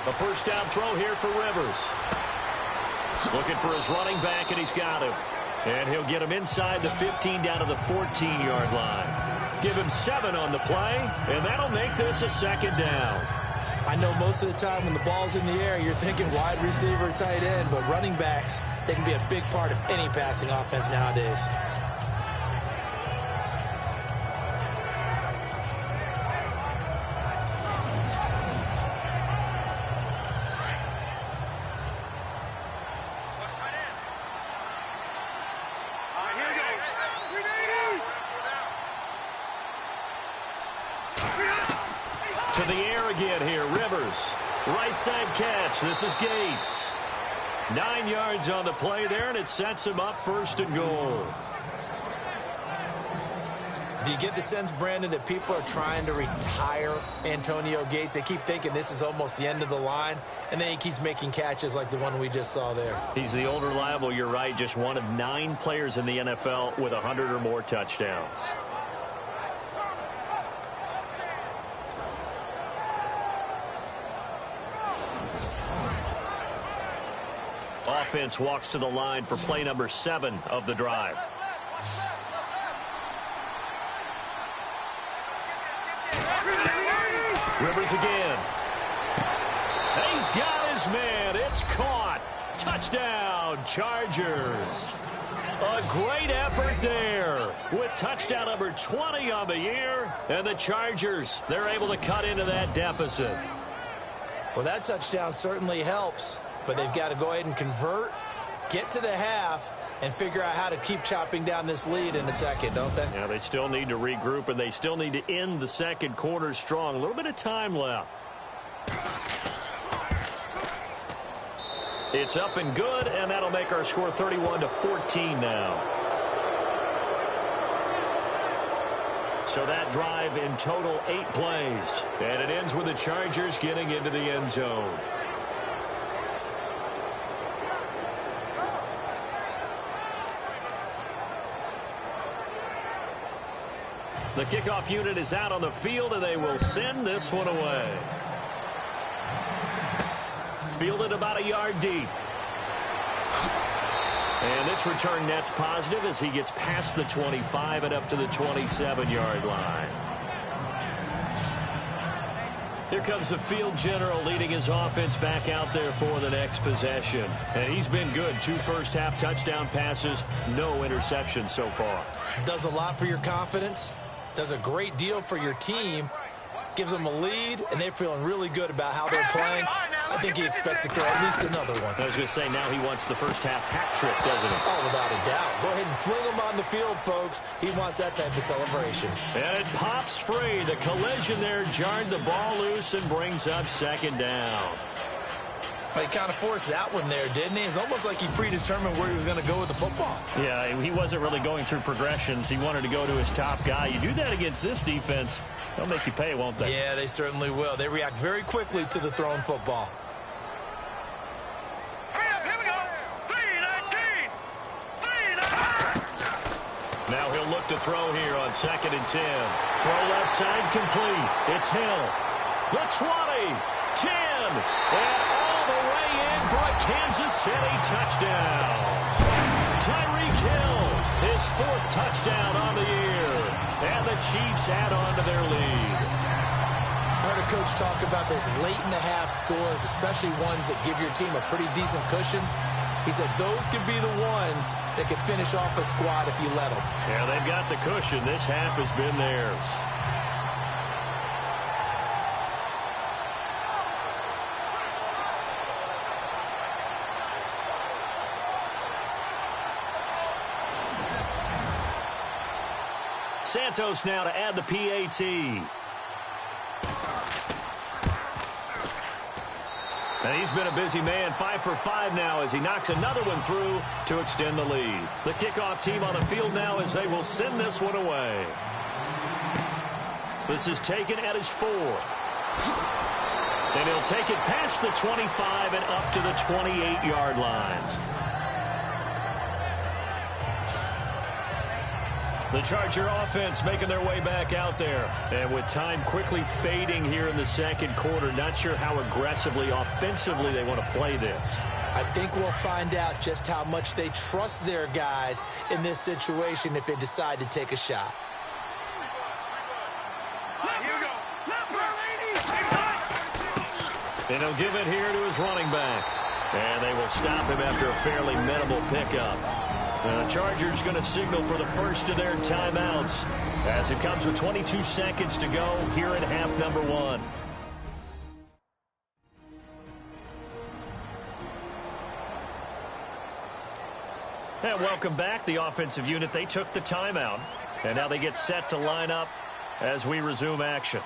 A 1st down throw here for Rivers. Looking for his running back, and he's got him. And he'll get him inside the 15 down to the 14-yard line. Give him 7 on the play, and that'll make this a 2nd down. I know most of the time when the ball's in the air, you're thinking wide receiver, tight end, but running backs, they can be a big part of any passing offense nowadays. To the air again here, Rivers. Right side catch. This is Gates. 9 yards on the play there, and it sets him up 1st and goal. Do you get the sense, Brandon, that people are trying to retire Antonio Gates? They keep thinking this is almost the end of the line, and then he keeps making catches like the one we just saw there. He's the old reliable, you're right, just one of 9 players in the NFL with 100 or more touchdowns. Offense walks to the line for play number 7 of the drive. Rivers again. He's got his man. It's caught. Touchdown, Chargers. A great effort there with touchdown number 20 on the year. And the Chargers, they're able to cut into that deficit. Well, that touchdown certainly helps, but they've got to go ahead and convert, get to the half, and figure out how to keep chopping down this lead in the second, don't they? Yeah, they still need to regroup, and they still need to end the second quarter strong. A little bit of time left. It's up and good, and that'll make our score 31-14 now. So that drive in total 8 plays, and it ends with the Chargers getting into the end zone. The kickoff unit is out on the field, and they will send this one away. fielded about a yard deep. And this return net's positive as he gets past the 25 and up to the 27-yard line. Here comes the field general leading his offense back out there for the next possession. And he's been good. 2 first-half touchdown passes, no interceptions so far. Does a lot for your confidence. Does a great deal for your team. Gives them a lead, and they're feeling really good about how they're playing. I think he expects to throw at least another one. I was going to say, now he wants the first-half hat trick, doesn't he? Oh, without a doubt. Go ahead and fling him on the field, folks. He wants that type of celebration. And it pops free. The collision there jarred the ball loose and brings up second down. He kind of forced that one there, didn't he? It's almost like he predetermined where he was going to go with the football. Yeah, he wasn't really going through progressions. He wanted to go to his top guy. You do that against this defense, they'll make you pay, won't they? Yeah, they certainly will. They react very quickly to the thrown football. Here we go. 3-19. Now he'll look to throw here on 2nd and 10. Throw left side complete. It's Hill. The 20, 10, and all the way in for a Kansas City touchdown. Tyreek Hill, his 4th touchdown on the year. And the Chiefs add on to their lead. I heard a coach talk about those late-in-the-half scores, especially ones that give your team a pretty decent cushion. He said those could be the ones that could finish off a squad if you let them. Yeah, they've got the cushion. This half has been theirs. Santos now to add the PAT. And he's been a busy man, 5 for 5 now as he knocks another one through to extend the lead. The kickoff team on the field now as they will send this one away. This is taken at his 4. And he'll take it past the 25 and up to the 28-yard line. The Charger offense making their way back out there. And with time quickly fading here in the second quarter, not sure how aggressively, offensively they want to play this. I think we'll find out just how much they trust their guys in this situation if they decide to take a shot. Here we go. And he'll give it here to his running back. And they will stop him after a fairly minimal pickup. And the Chargers going to signal for the first of their timeouts as it comes with 22 seconds to go here in half number 1. And welcome back. The offensive unit, they took the timeout. And now they get set to line up as we resume action.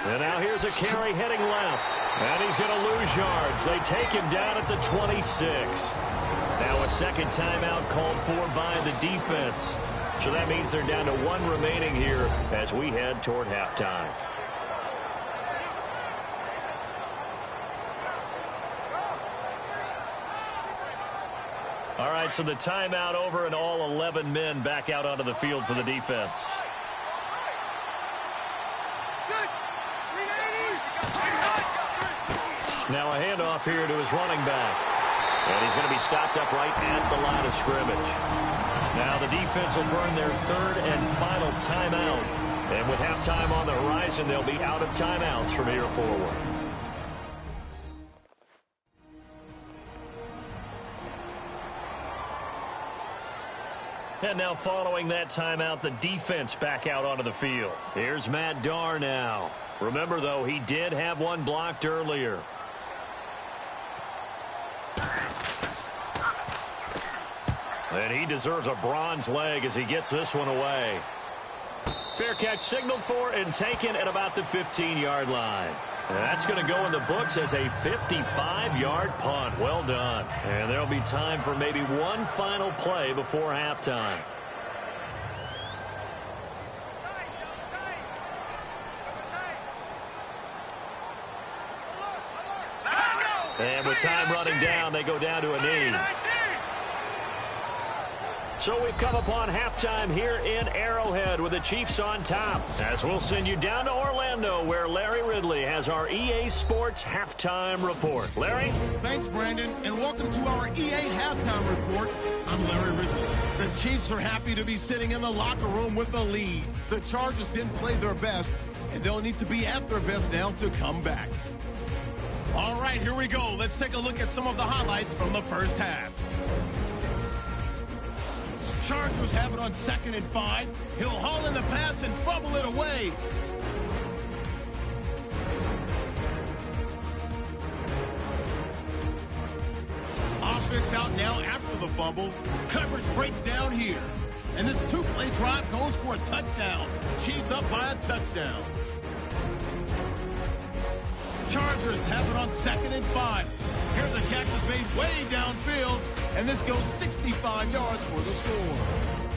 And now here's a carry heading left. And he's going to lose yards. They take him down at the 26. Now a second timeout called for by the defense. So that means they're down to 1 remaining here as we head toward halftime. All right, so the timeout over and all 11 men back out onto the field for the defense. Now a handoff here to his running back. And he's going to be stopped up right at the line of scrimmage. Now the defense will burn their 3rd and final timeout. And with halftime on the horizon, they'll be out of timeouts from here forward. And now following that timeout, the defense back out onto the field. Here's Matt Darr now. Remember, though, he did have one blocked earlier. And he deserves a bronze leg as he gets this one away. Fair catch signaled for and taken at about the 15-yard line. And that's going to go in the books as a 55-yard punt. Well done. And there'll be time for maybe one final play before halftime. And with time running down, they go down to a knee. So we've come upon halftime here in Arrowhead with the Chiefs on top. As we'll send you down to Orlando, where Larry Ridley has our EA Sports Halftime Report. Larry? Thanks, Brandon, and welcome to our EA Halftime Report. I'm Larry Ridley. The Chiefs are happy to be sitting in the locker room with a lead. The Chargers didn't play their best, and they'll need to be at their best now to come back. All right, here we go. Let's take a look at some of the highlights from the first half. Chargers have it on 2nd and 5. He'll haul in the pass and fumble it away. Offense out now after the fumble. Coverage breaks down here. And this two-play drive goes for a touchdown. Chiefs up by a touchdown. Chargers have it on 2nd and 5. Here the catch is made way downfield, and this goes 65 yards for the score.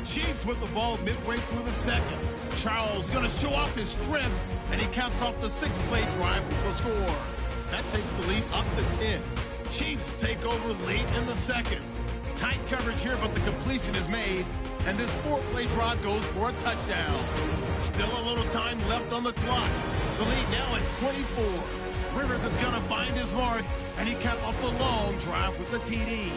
Chiefs with the ball midway through the second. Charles going to show off his strength, and he caps off the 6-play drive with the score. That takes the lead up to 10. Chiefs take over late in the second. Tight coverage here, but the completion is made, and this 4-play drive goes for a touchdown. Still a little time left on the clock. The lead now at 24. Rivers is going to find his mark, and he capped off the long drive with the TD.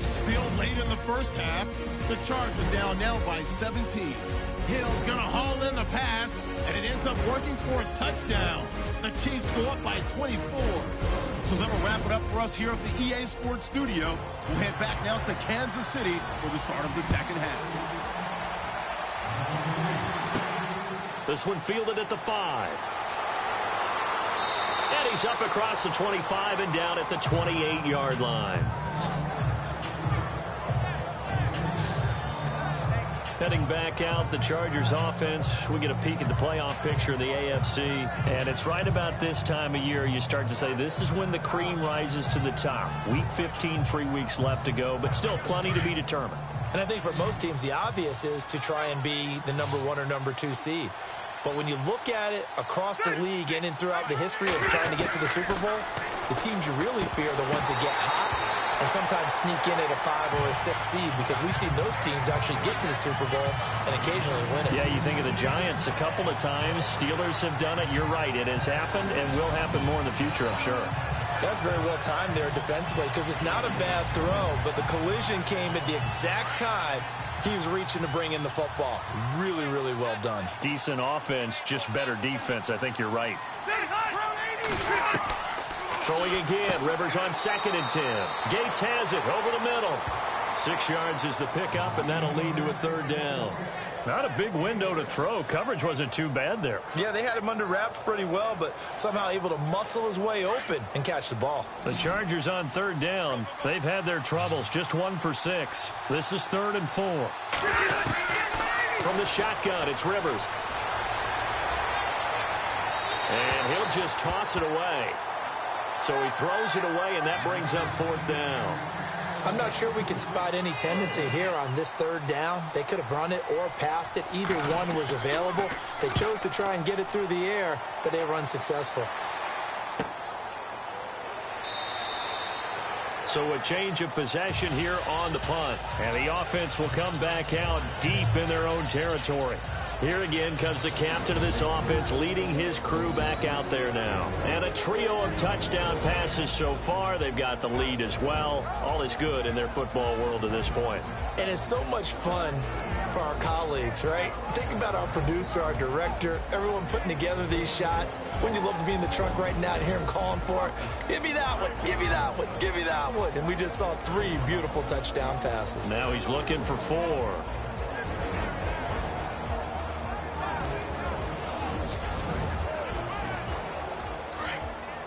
Still late in the first half, the Chargers down now by 17. Hill's going to haul in the pass, and it ends up working for a touchdown. The Chiefs go up by 24. So that'll wrap it up for us here at the EA Sports Studio. We'll head back now to Kansas City for the start of the second half. This one fielded at the 5. And he's up across the 25 and down at the 28-yard line. Heading back out, the Chargers offense. We get a peek at the playoff picture of the AFC. And it's right about this time of year you start to say this is when the cream rises to the top. Week 15, 3 weeks left to go, but still plenty to be determined. And I think for most teams, the obvious is to try and be the number 1 or number 2 seed. But when you look at it across the league and throughout the history of trying to get to the Super Bowl, the teams you really fear are the ones that get hot and sometimes sneak in at a 5 or a 6 seed, because we've seen those teams actually get to the Super Bowl and occasionally win it. Yeah, you think of the Giants a couple of times. Steelers have done it. You're right. It has happened and will happen more in the future, I'm sure. That's very well timed there defensively, because it's not a bad throw, but the collision came at the exact time he was reaching to bring in the football. Really, really well done. Decent offense, just better defense. I think you're right. Throwing again. Rivers on 2nd and 10. Gates has it over the middle. 6 yards is the pickup, and that'll lead to a 3rd down. Not a big window to throw. Coverage wasn't too bad there. Yeah, they had him under wraps pretty well, but somehow able to muscle his way open and catch the ball. The Chargers on 3rd down. They've had their troubles. Just 1 for 6. This is 3rd and 4. From the shotgun, it's Rivers. And he'll just toss it away. So he throws it away, and that brings up 4th down. I'm not sure we can spot any tendency here on this 3rd down. They could have run it or passed it. Either one was available. They chose to try and get it through the air, but they were unsuccessful. So a change of possession here on the punt. And the offense will come back out deep in their own territory. Here again comes the captain of this offense, leading his crew back out there now. And a trio of touchdown passes so far. They've got the lead as well. All is good in their football world at this point. And it's so much fun for our colleagues, right? Think about our producer, our director, everyone putting together these shots. Wouldn't you love to be in the truck right now and hear him calling for it? Give me that one, give me that one, give me that one. And we just saw 3 beautiful touchdown passes. Now he's looking for 4.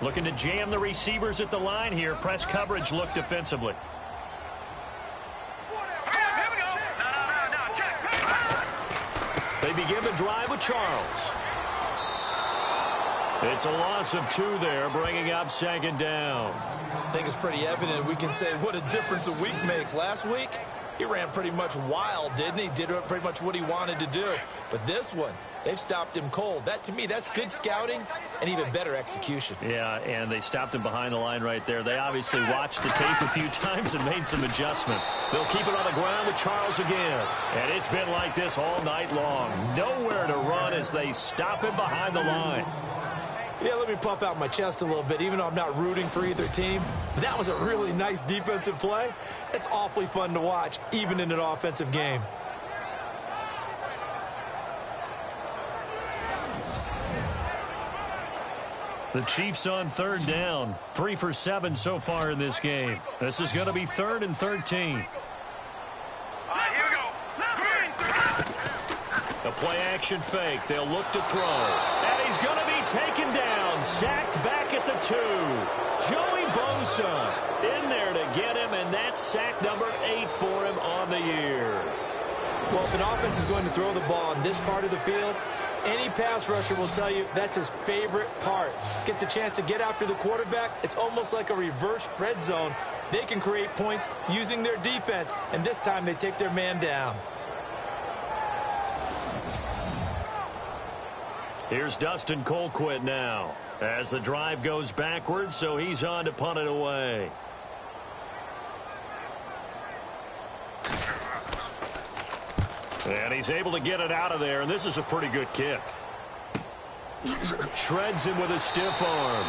Looking to jam the receivers at the line here. Press coverage look defensively. They begin the drive with Charles. It's a loss of 2 there, bringing up 2nd down. I think it's pretty evident. We can say what a difference a week makes. Last week, he ran pretty much wild, didn't he? Did pretty much what he wanted to do. But this one, they've stopped him cold. That, to me, that's good scouting and even better execution. Yeah, and they stopped him behind the line right there. They obviously watched the tape a few times and made some adjustments. They'll keep it on the ground with Charles again. And it's been like this all night long. Nowhere to run as they stop him behind the line. Yeah, let me puff out my chest a little bit, even though I'm not rooting for either team. But that was a really nice defensive play. It's awfully fun to watch, even in an offensive game. The Chiefs on third down. 3 for 7 so far in this game. This is going to be 3rd and 13. Here we go. A play-action fake. They'll look to throw. And he's going to be taken down. Sacked back at the 2. Joey Bosa in there to get him, and that's sack number 8 for him on the year. Well, if an offense is going to throw the ball in this part of the field, any pass rusher will tell you that's his favorite part. Gets a chance to get after the quarterback. It's almost like a reverse red zone. They can create points using their defense, and this time they take their man down. Here's Dustin Colquitt now as the drive goes backwards, so he's on to punt it away. And he's able to get it out of there, and this is a pretty good kick. Shreds him with a stiff arm.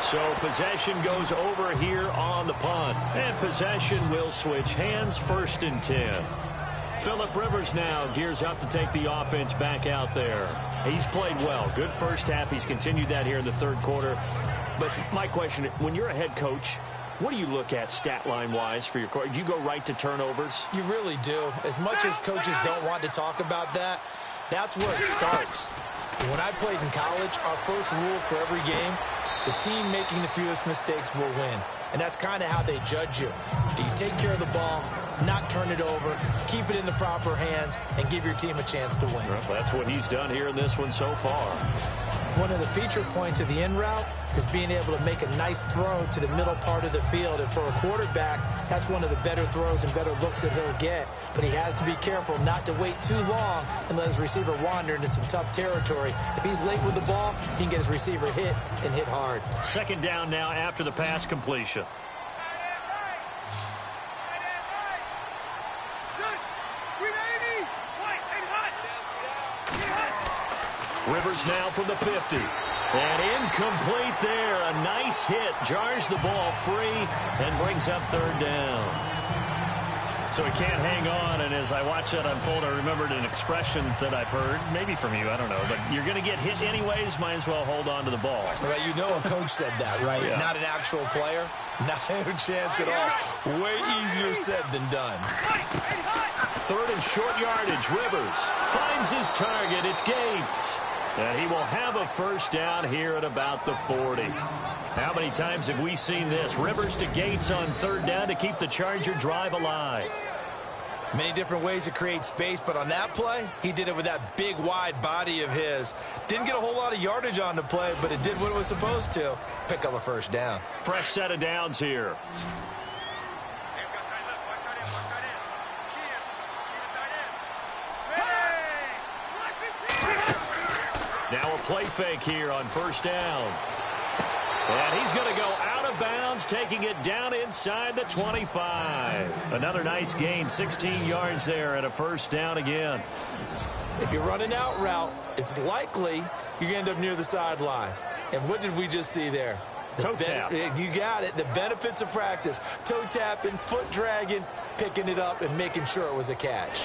So possession goes over here on the punt. And possession will switch hands, 1st and 10. Phillip Rivers now gears up to take the offense back out there. He's played well. Good first half. He's continued that here in the 3rd quarter. But my question, when you're a head coach, what do you look at stat line-wise for your coach? Do you go right to turnovers? You really do. As much as coaches don't want to talk about that, that's where it starts. When I played in college, our first rule for every game, the team making the fewest mistakes will win. And that's kind of how they judge you. Do you take care of the ball, not turn it over, keep it in the proper hands, and give your team a chance to win? Well, that's what he's done here in this one so far. One of the feature points of the in route is being able to make a nice throw to the middle part of the field. And for a quarterback, that's one of the better throws and better looks that he'll get. But he has to be careful not to wait too long and let his receiver wander into some tough territory. If he's late with the ball, he can get his receiver hit and hit hard. 2nd down now after the pass completion. Rivers now from the 50. And incomplete there. A nice hit. Jars the ball free and brings up 3rd down. So he can't hang on. And as I watch that unfold, I remembered an expression that I've heard, maybe from you, I don't know. But you're going to get hit anyways, might as well hold on to the ball. Right, you know a coach said that, right? Yeah. Not an actual player. Not a chance at all. Way easier said than done. 3rd and short yardage. Rivers finds his target. It's Gates. And he will have a 1st down here at about the 40. How many times have we seen this? Rivers to Gates on 3rd down to keep the Charger drive alive. Many different ways to create space, but on that play, he did it with that big, wide body of his. Didn't get a whole lot of yardage on the play, but it did what it was supposed to. Pick up a 1st down. Fresh set of downs here. Now a play fake here on 1st down. And he's going to go out of bounds, taking it down inside the 25. Another nice gain, 16 yards there and a 1st down again. If you're running out route, it's likely you're going to end up near the sideline. And what did we just see there? Toe tap. You got it. The benefits of practice. Toe tapping, foot dragging, picking it up, and making sure it was a catch.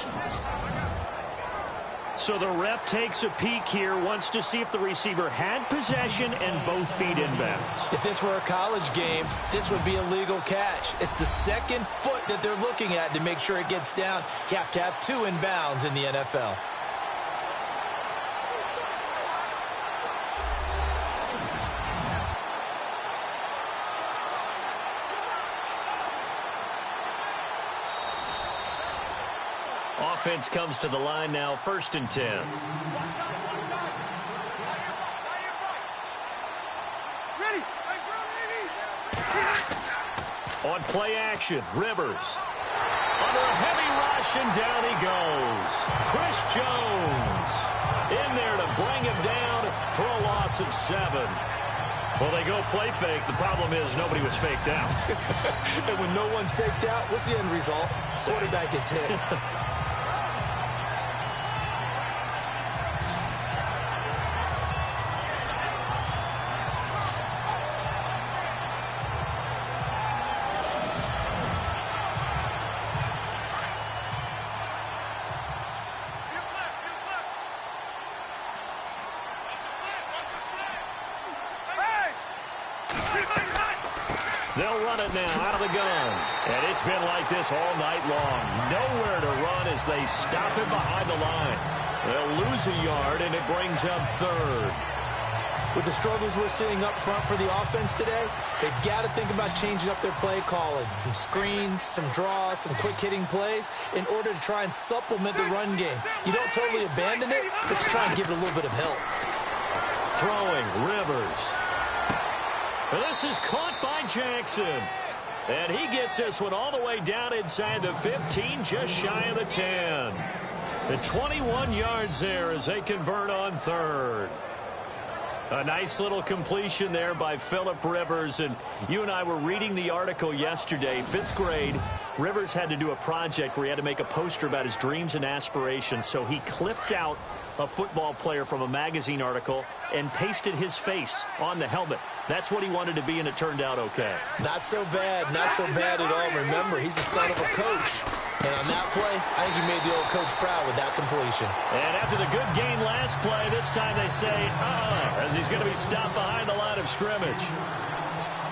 So the ref takes a peek here, wants to see if the receiver had possession and both feet inbounds. If this were a college game, this would be a legal catch. It's the 2nd foot that they're looking at to make sure it gets down. You have to have 2 inbounds in the NFL. Offense comes to the line now, 1st and 10. On play action, Rivers. Under a heavy rush, and down he goes. Chris Jones in there to bring him down for a loss of 7. Well, they go play fake. The problem is nobody was faked out. And when no one's faked out, what's the end result? Quarterback gets hit. They'll run it now out of the gun. And it's been like this all night long. Nowhere to run as they stop him behind the line. They'll lose a yard, and it brings up 3rd. With the struggles we're seeing up front for the offense today, they've got to think about changing up their play calling. Some screens, some draws, some quick-hitting plays in order to try and supplement the run game. You don't totally abandon it, but you try and give it a little bit of help. Throwing, Rivers. And this is caught by Jackson. And he gets this one all the way down inside the 15, just shy of the 10. The 21 yards there as they convert on 3rd. A nice little completion there by Phillip Rivers. And you and I were reading the article yesterday, 5th grade. Rivers had to do a project where he had to make a poster about his dreams and aspirations. So he clipped out a football player from a magazine article and pasted his face on the helmet. That's what he wanted to be, and it turned out okay. Not so bad. Not so bad at all. Remember, he's the son of a coach. And on that play, I think he made the old coach proud with that completion. And after the good game last play, this time they say, as he's going to be stopped behind the line of scrimmage.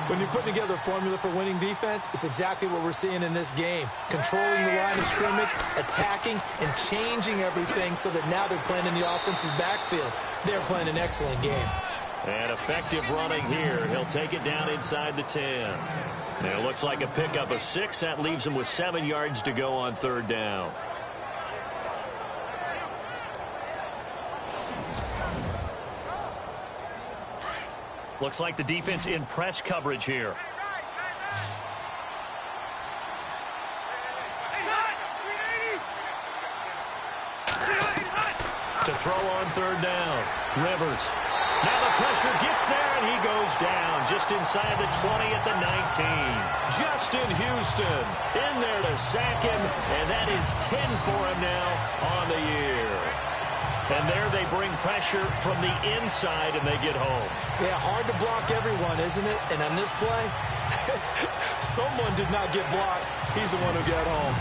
When you're putting together a formula for winning defense, it's exactly what we're seeing in this game. Controlling the line of scrimmage, attacking, and changing everything so that now they're playing in the offense's backfield. They're playing an excellent game. And effective running here. He'll take it down inside the 10. And it looks like a pickup of 6. That leaves him with 7 yards to go on 3rd down. Looks like the defense in press coverage here. To throw on 3rd down. Rivers. Now the pressure gets there, and he goes down just inside the 20 at the 19. Justin Houston in there to sack him, and that is 10 for him now on the year. And there they bring pressure from the inside, and they get home. Yeah, hard to block everyone, isn't it? And on this play, someone did not get blocked. He's the one who got home.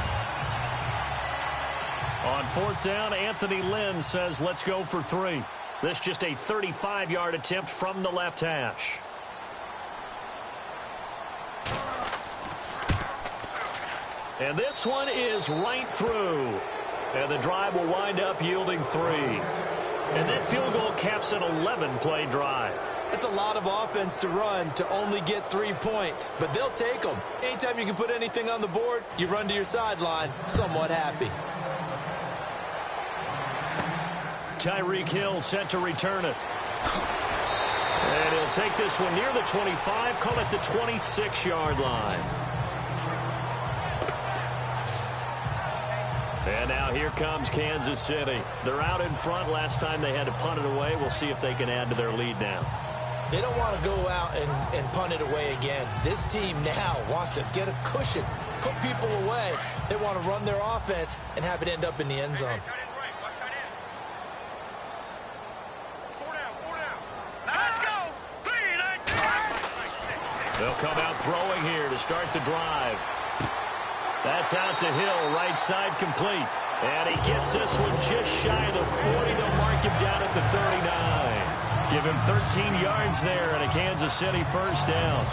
On 4th down, Anthony Lynn says, let's go for 3. This just a 35-yard attempt from the left hash. And this one is right through. And the drive will wind up yielding 3. And that field goal caps an 11-play drive. It's a lot of offense to run to only get 3 points, but they'll take them. Anytime you can put anything on the board, you run to your sideline somewhat happy. Tyreek Hill set to return it. And he'll take this one near the 25, call it the 26-yard line. And now here comes Kansas City. They're out in front. Last time they had to punt it away. We'll see if they can add to their lead now. They don't want to go out and punt it away again. This team now wants to get a cushion, put people away. They want to run their offense and have it end up in the end zone. They'll come out throwing here to start the drive. That's out to Hill, right side complete. And he gets this one just shy of the 40. They'll mark him down at the 39. Give him 13 yards there and a Kansas City first down.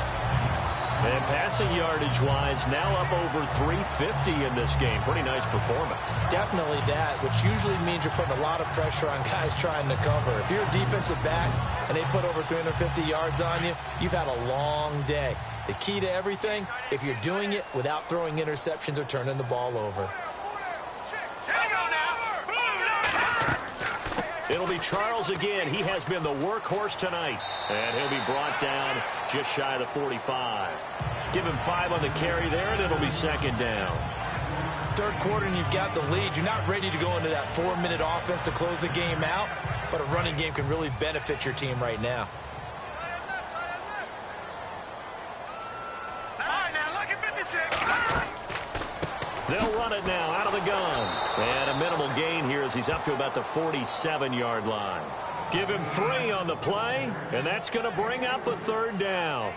And passing yardage-wise, now up over 350 in this game. Pretty nice performance. Definitely that, which usually means you're putting a lot of pressure on guys trying to cover. If you're a defensive back and they put over 350 yards on you, you've had a long day. The key to everything, if you're doing it without throwing interceptions or turning the ball over. It'll be Charles again. He has been the workhorse tonight. And he'll be brought down just shy of the 45. Give him 5 on the carry there, and it'll be second down. third quarter and you've got the lead, you're not ready to go into that 4-minute offense to close the game out, but a running game can really benefit your team right now. They'll run it now out of the gun. And a minimal gain here as he's up to about the 47-yard line. Give him 3 on the play, and that's going to bring up a third down.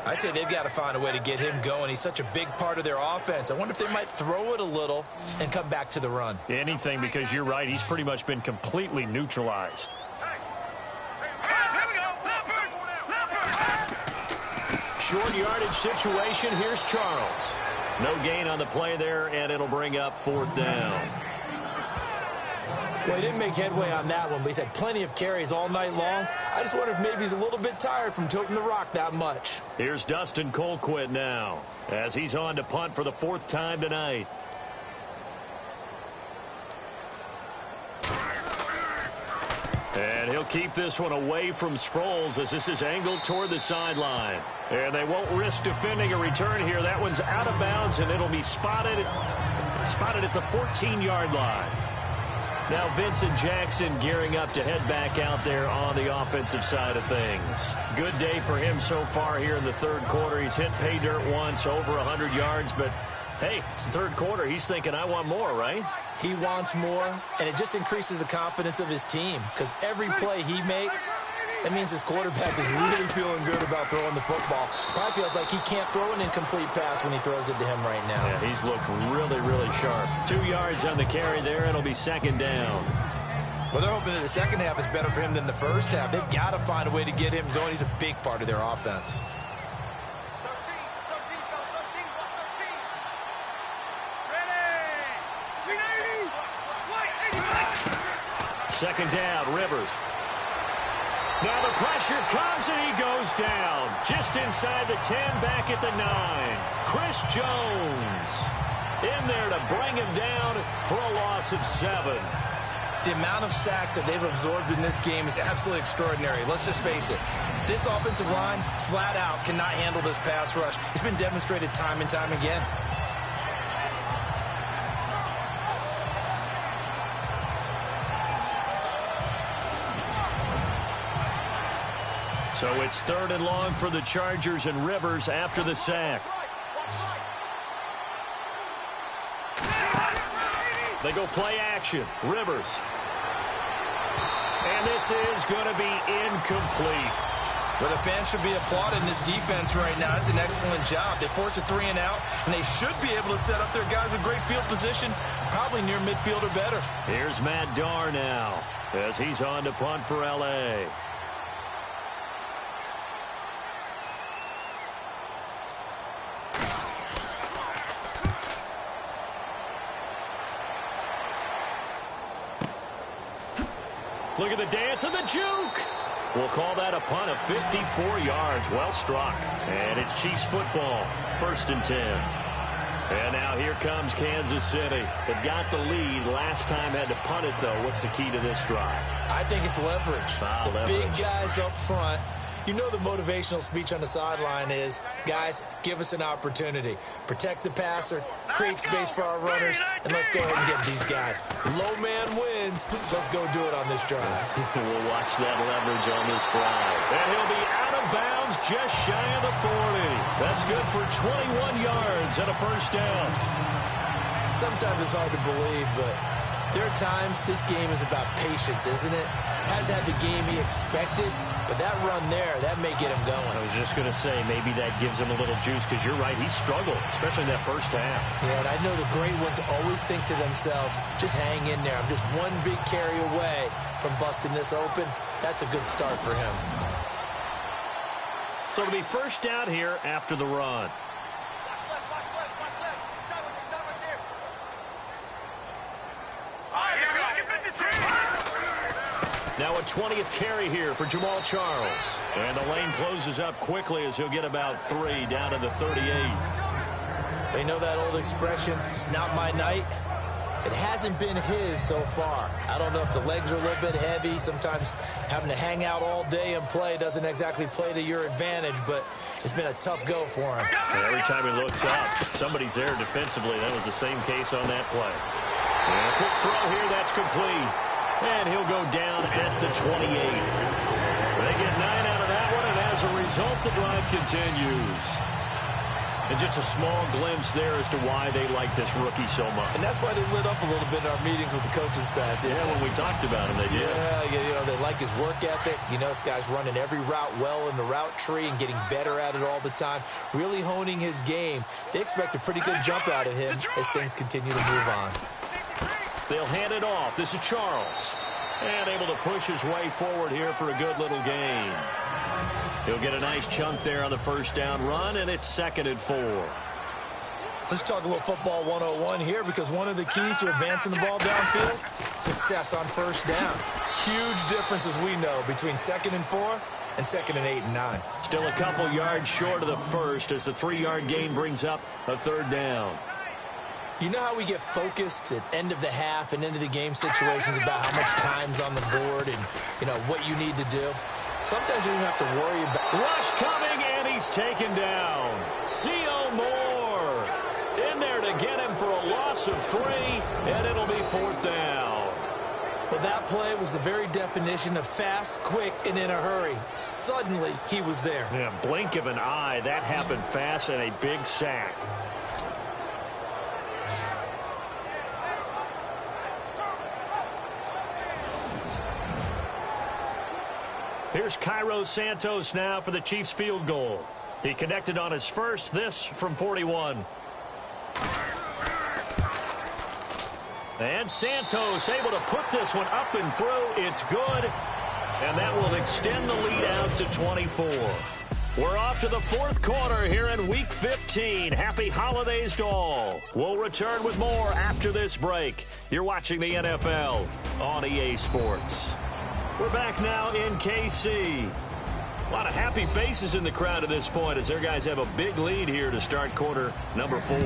I'd say they've got to find a way to get him going. He's such a big part of their offense. I wonder if they might throw it a little and come back to the run. Anything, because you're right. He's pretty much been completely neutralized. Short yardage situation. Here's Charles. No gain on the play there, and it'll bring up 4th down. Well, he didn't make headway on that one, but he's had plenty of carries all night long. I just wonder if maybe he's a little bit tired from toting the rock that much. Here's Dustin Colquitt now, as he's on to punt for the 4th time tonight. And he'll keep this one away from Sproles as this is angled toward the sideline. And they won't risk defending a return here. That one's out of bounds, and it'll be spotted at the 14-yard line. Now Vincent Jackson gearing up to head back out there on the offensive side of things. Good day for him so far here in the third quarter. He's hit pay dirt once, over 100 yards, but hey, it's the third quarter. He's thinking, I want more, right? He wants more, and it just increases the confidence of his team because every play he makes, that means his quarterback is really feeling good about throwing the football. Probably feels like he can't throw an incomplete pass when he throws it to him right now. Yeah, he's looked really, really sharp. 2 yards on the carry there. It'll be 2nd down. Well, they're hoping that the second half is better for him than the first half. They've got to find a way to get him going. He's a big part of their offense. Second down, Rivers. Now the pressure comes and he goes down. Just inside the 10, back at the 9. Chris Jones in there to bring him down for a loss of 7. The amount of sacks that they've absorbed in this game is absolutely extraordinary. Let's just face it. This offensive line, flat out, cannot handle this pass rush. It's been demonstrated time and time again. So it's 3rd and long for the Chargers, and Rivers after the sack. They go play action. Rivers. And this is going to be incomplete. Well, the fans should be applauding this defense right now. It's an excellent job. They force a 3 and out, and they should be able to set up their guys with great field position, probably near midfield or better. Here's Matt Darr now as he's on to punt for L.A. Look at the dance and the juke. We'll call that a punt of 54 yards. Well struck. And it's Chiefs football. 1st and 10. And now here comes Kansas City. They've got the lead. Last time had to punt it, though. What's the key to this drive? I think it's leverage. The big guys up front. You know the motivational speech on the sideline is, guys, give us an opportunity. Protect the passer, create space for our runners, and let's go ahead and get these guys. Low man wins. Let's go do it on this drive. We'll watch that leverage on this drive. And he'll be out of bounds just shy of the 40. That's good for 21 yards and a 1st down. Sometimes it's hard to believe, but there are times this game is about patience, isn't it? Hasn't had the game he expected, but that run there, that may get him going. I was just going to say, maybe that gives him a little juice, because you're right, he struggled, especially in that first half. Yeah, and I know the great ones always think to themselves, just hang in there. I'm just one big carry away from busting this open. That's a good start for him. So it'll be 1st down here after the run. Now a 20th carry here for Jamal Charles. And the lane closes up quickly as he'll get about 3 down to the 38. They know that old expression, it's not my night. It hasn't been his so far. I don't know if the legs are a little bit heavy. Sometimes having to hang out all day and play doesn't exactly play to your advantage, but it's been a tough go for him. And every time he looks up, somebody's there defensively. That was the same case on that play. And a quick throw here, that's complete. And he'll go down at the 28. They get 9 out of that one, and as a result, the drive continues. And just a small glimpse there as to why they like this rookie so much. And that's why they lit up a little bit in our meetings with the coaching staff. Yeah, when we talked about him, they did. Yeah, they like his work ethic. You know, this guy's running every route well in the route tree and getting better at it all the time, really honing his game. They expect a pretty good jump out of him as things continue to move on. They'll hand it off. This is Charles. And able to push his way forward here for a good little gain. He'll get a nice chunk there on the first down run, and it's 2nd and 4. Let's talk a little football 101 here, because one of the keys to advancing the ball downfield, success on first down. Huge difference, as we know, between 2nd and 4 and 2nd and 8 and 9. Still a couple yards short of the first as the 3-yard gain brings up a 3rd down. You know how we get focused at end of the half and into the game situations about how much time's on the board and, you know, what you need to do? Sometimes you don't have to worry about... Rush coming, and he's taken down. C.O. Moore in there to get him for a loss of 3, and it'll be 4th down. Well, that play was the very definition of fast, quick, and in a hurry. Suddenly, he was there. Yeah, blink of an eye. That happened fast, and a big sack. Here's Cairo Santos now for the Chiefs field goal. He connected on his first, this from 41. And Santos able to put this one up and through. It's good. And that will extend the lead out to 24. We're off to the 4th quarter here in Week 15. Happy holidays to all. We'll return with more after this break. You're watching the NFL on EA Sports. We're back now in KC. A lot of happy faces in the crowd at this point as their guys have a big lead here to start quarter number 4.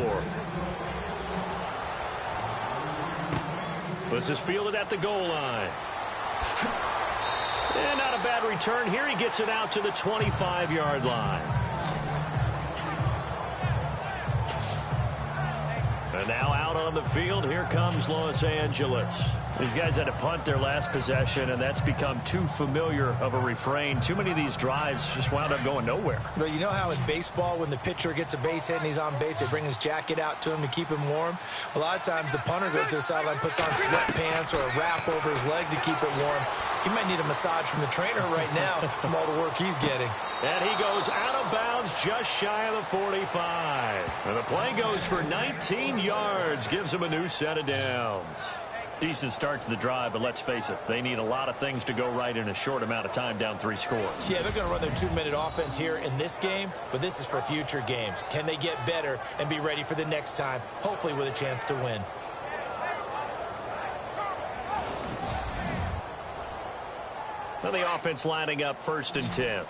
This is fielded at the goal line. And not a bad return here. He gets it out to the 25-yard line. And now out on the field, here comes Los Angeles. These guys had to punt their last possession, and that's become too familiar of a refrain. Too many of these drives just wound up going nowhere. But you know how in baseball, when the pitcher gets a base hit and he's on base, they bring his jacket out to him to keep him warm? A lot of times the punter goes to the sideline, puts on sweatpants or a wrap over his leg to keep it warm. He might need a massage from the trainer right now from all the work he's getting. And he goes out of bounds just shy of the 45. And the play goes for 19 yards, gives him a new set of downs. Decent start to the drive, but let's face it, they need a lot of things to go right in a short amount of time, down 3 scores. Yeah, they're going to run their 2-minute offense here in this game, but this is for future games. Can they get better and be ready for the next time, hopefully with a chance to win? Now the offense lining up 1st and 10.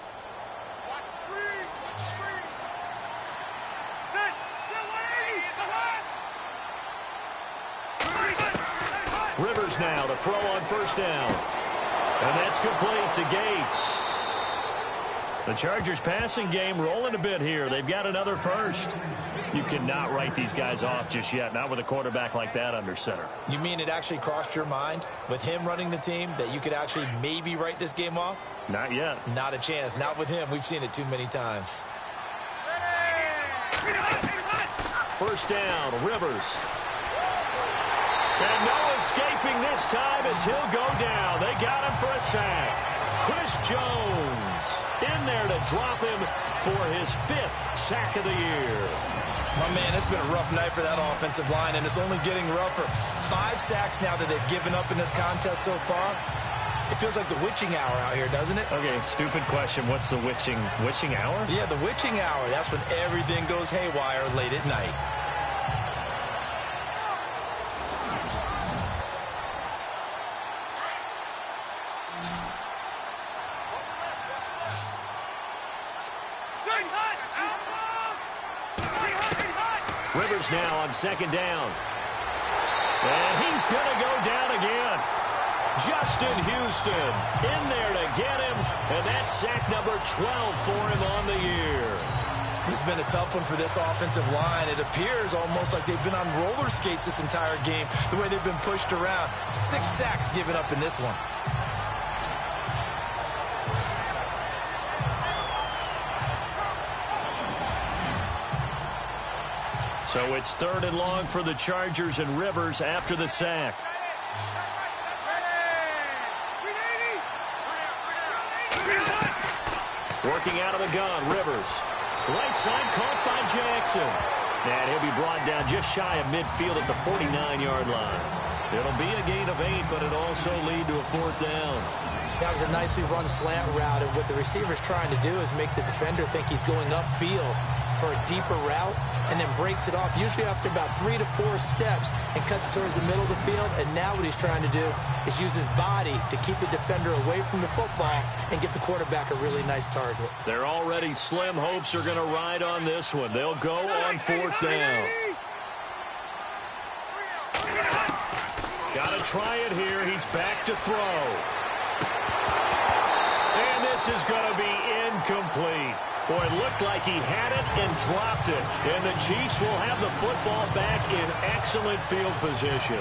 Rivers now to throw on 1st down. And that's complete to Gates. The Chargers passing game rolling a bit here. They've got another first. You cannot write these guys off just yet, not with a quarterback like that under center. You mean it actually crossed your mind with him running the team that you could actually maybe write this game off? Not yet. Not a chance. Not with him. We've seen it too many times. 1st down, Rivers. And no escaping this time as he'll go down. They got him for a sack. Chris Jones in there to drop him for his 5th sack of the year. My man, it's been a rough night for that offensive line, and it's only getting rougher. 5 sacks now that they've given up in this contest so far. It feels like the witching hour out here, doesn't it? Okay, stupid question. What's the witching hour? Yeah, the witching hour. That's when everything goes haywire late at night. Rivers now on 2nd down. And He's going to go down again. Justin Houston in there to get him, and that's sack number 12 for him on the year. This has been a tough one for this offensive line. It appears almost like they've been on roller skates this entire game, the way they've been pushed around. 6 sacks given up in this one. So it's 3rd and long for the Chargers, and Rivers after the sack. Working out of the gun, Rivers. Right side caught by Jackson. And he'll be brought down just shy of midfield at the 49-yard line. It'll be a gain of 8, but it'll also lead to a 4th down. That was a nicely run slant route, and what the receiver's trying to do is make the defender think he's going upfield for a deeper route, and then breaks it off, usually after about 3 to 4 steps, and cuts towards the middle of the field. And now what he's trying to do is use his body to keep the defender away from the football and get the quarterback a really nice target. Their already slim hopes are going to ride on this one. They'll go on 4th down. Got to try it here. He's back to throw. And this is going to be incomplete. Boy, it looked like he had it and dropped it. And the Chiefs will have the football back in excellent field position.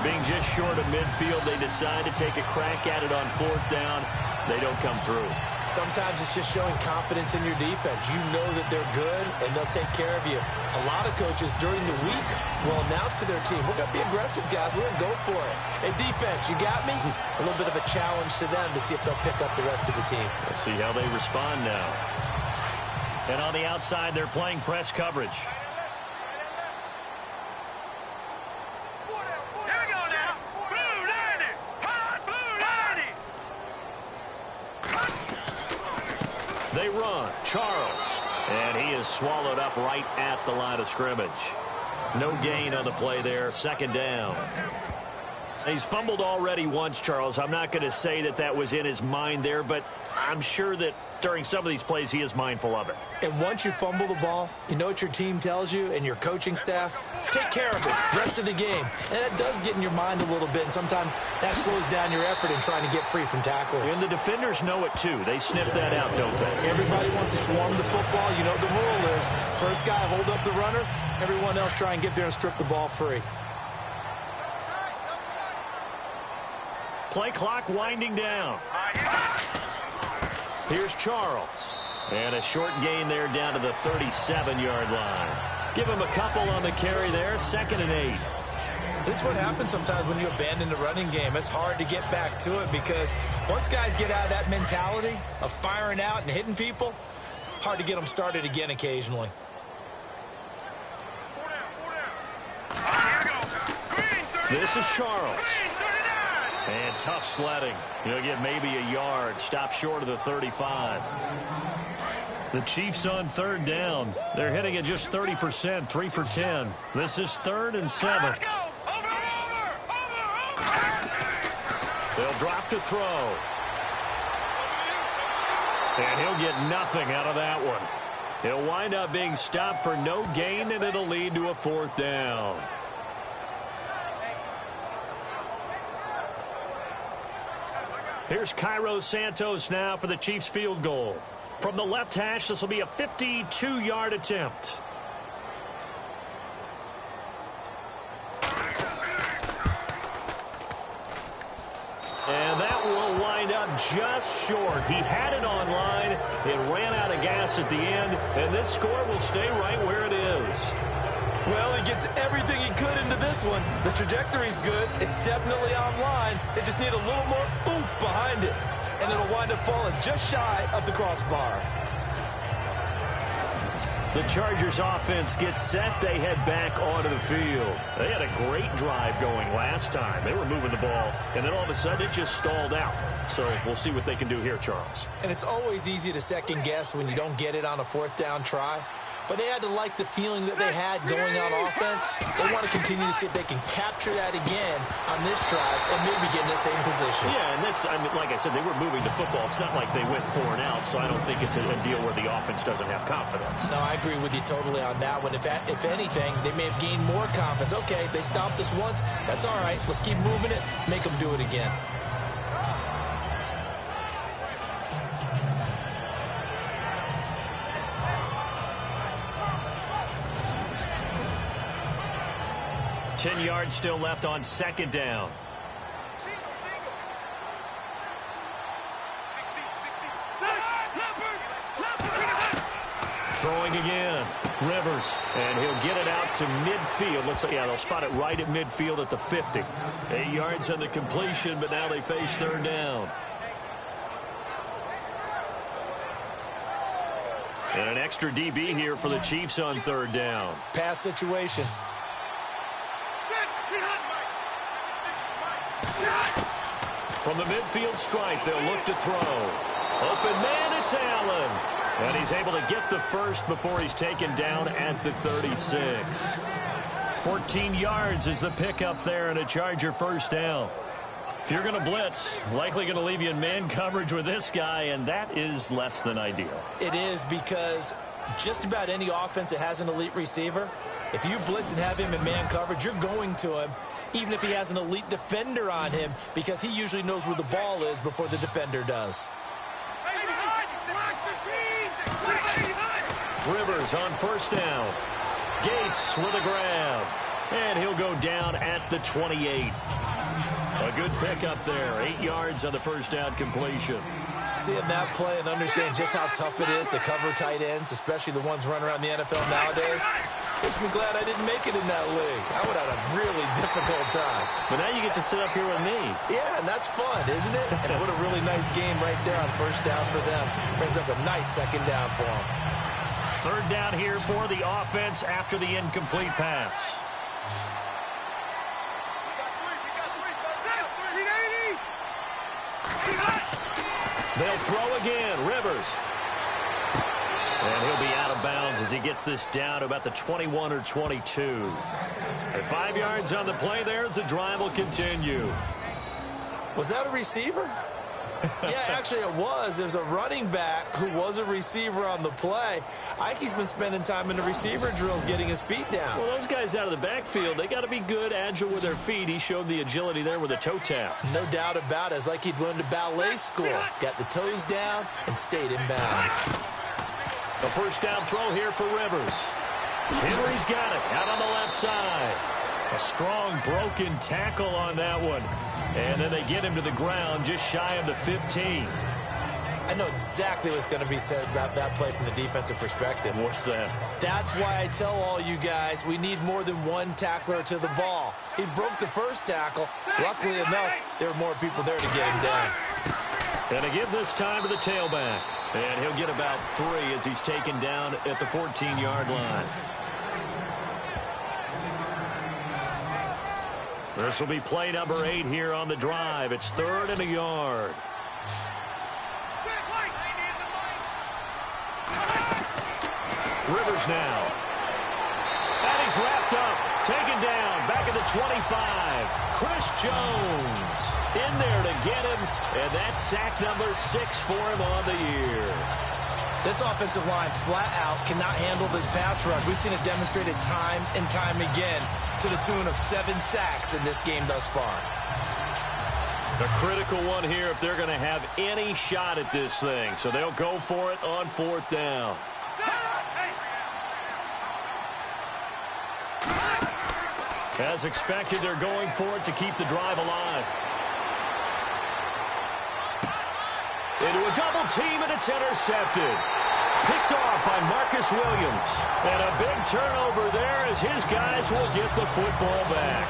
Being just short of midfield, they decide to take a crack at it on 4th down. They don't come through. Sometimes it's just showing confidence in your defense. You know that they're good, and they'll take care of you. A lot of coaches during the week will announce to their team, we're going to be aggressive, guys. We're going to go for it. Hey, defense, you got me? A little bit of a challenge to them to see if they'll pick up the rest of the team. We'll see how they respond now. And on the outside, they're playing press coverage. They run. Charles. And he is swallowed up right at the line of scrimmage. No gain on the play there. 2nd down. He's fumbled already once, Charles. I'm not going to say that that was in his mind there, but I'm sure that during some of these plays he is mindful of it. And once you fumble the ball, you know what your team tells you and your coaching staff? Take care of it rest of the game. And that does get in your mind a little bit, and sometimes that slows down your effort in trying to get free from tackles. And the defenders know it too. They sniff that out, don't they? Everybody wants to swarm the football. You know the rule is first guy hold up the runner, everyone else try and get there and strip the ball free. Play clock winding down. Here's Charles. And a short gain there down to the 37-yard line. Give him a couple on the carry there. 2nd and 8. This is what happens sometimes when you abandon the running game. It's hard to get back to it because once guys get out of that mentality of firing out and hitting people, hard to get them started again occasionally. This is Charles. And tough sledding. He'll get maybe a yard. Stop short of the 35. The Chiefs on 3rd down. They're hitting at just 30%, 3 for 10. This is 3rd and 7. Let's go. Over. They'll drop to throw. And he'll get nothing out of that one. He'll wind up being stopped for no gain, and it'll lead to a 4th down. Here's Cairo Santos now for the Chiefs field goal. From the left hash, this will be a 52-yard attempt. And that will wind up just short. He had it on line. It ran out of gas at the end, and this score will stay right where it is. Well, he gets everything he could into this one. The trajectory's good. It's definitely online. They just need a little more oomph behind it. And it'll wind up falling just shy of the crossbar. The Chargers offense gets set. They head back onto the field. They had a great drive going last time. They were moving the ball, and then all of a sudden it just stalled out. So we'll see what they can do here, Charles. And it's always easy to second guess when you don't get it on a 4th down try. but they had to like the feeling that they had going on offense. They want to continue to see if they can capture that again on this drive and maybe get in the same position. Yeah, and that's, I mean, like I said, they were moving to football. It's not like they went 4 and out, so I don't think it's a deal where the offense doesn't have confidence. No, I agree with you totally on that one. If anything, they may have gained more confidence. Okay, they stopped us once. That's all right. Let's keep moving it. Make them do it again. Ten yards still left on second down. Throwing again. Rivers. And he'll get it out to midfield. Looks like, yeah, they'll spot it right at midfield at the 50. 8 yards on the completion, but now they face third down. And an extra DB here for the Chiefs on third down. Pass situation. From the midfield stripe, they'll look to throw. Open man, it's Allen. And he's able to get the first before he's taken down at the 36. 14 yards is the pickup there and a Charger first down. If you're going to blitz, likely going to leave you in man coverage with this guy, and that is less than ideal. It is, because just about any offense that has an elite receiver, if you blitz and have him in man coverage, you're going to him, even if he has an elite defender on him, because he usually knows where the ball is before the defender does. Rivers on first down. Gates with a grab. And he'll go down at the 28. A good pickup there. 8 yards on the first down completion. Seeing that play and understand just how tough it is to cover tight ends, especially the ones running around the NFL nowadays, makes me glad I didn't make it in that league. I would have had a really difficult time. But now you get to sit up here with me. Yeah, and that's fun, isn't it? And what a really nice game right there on first down for them. Brings up a nice second down for them. Third down here for the offense after the incomplete pass. They'll throw again. Rivers. And he'll be out of bounds as he gets this down to about the 21 or 22. At 5 yards on the play there as the drive will continue. Was that a receiver? Yeah, actually it was. There's a running back who was a receiver on the play. Ike's been spending time in the receiver drills getting his feet down. Well, those guys out of the backfield, they got to be good, agile with their feet. He showed the agility there with a toe tap. No doubt about it. It's like he'd learned to ballet school. Got the toes down and stayed in bounds. A first down throw here for Rivers. Henry's got it out on the left side. A strong broken tackle on that one. And then they get him to the ground just shy of the 15. I know exactly what's going to be said about that play from the defensive perspective. What's that? That's why I tell all you guys we need more than one tackler to the ball. He broke the first tackle. Luckily enough, there were more people there to get him down. And to give this time to the tailback. And he'll get about 3 as he's taken down at the 14-yard line. This will be play number 8 here on the drive. It's 3rd and a yard. Rivers now. And he's wrapped up. Taken down. Back at the 25. Chris Jones in there to get him. And that's sack number 6 for him on the year. This offensive line flat out cannot handle this pass rush. We've seen it demonstrated time and time again to the tune of 7 sacks in this game thus far. A critical one here if they're going to have any shot at this thing. So they'll go for it on 4th down. As expected, they're going for it to keep the drive alive. Into a double team, and it's intercepted. Picked off by Marcus Williams. And a big turnover there as his guys will get the football back.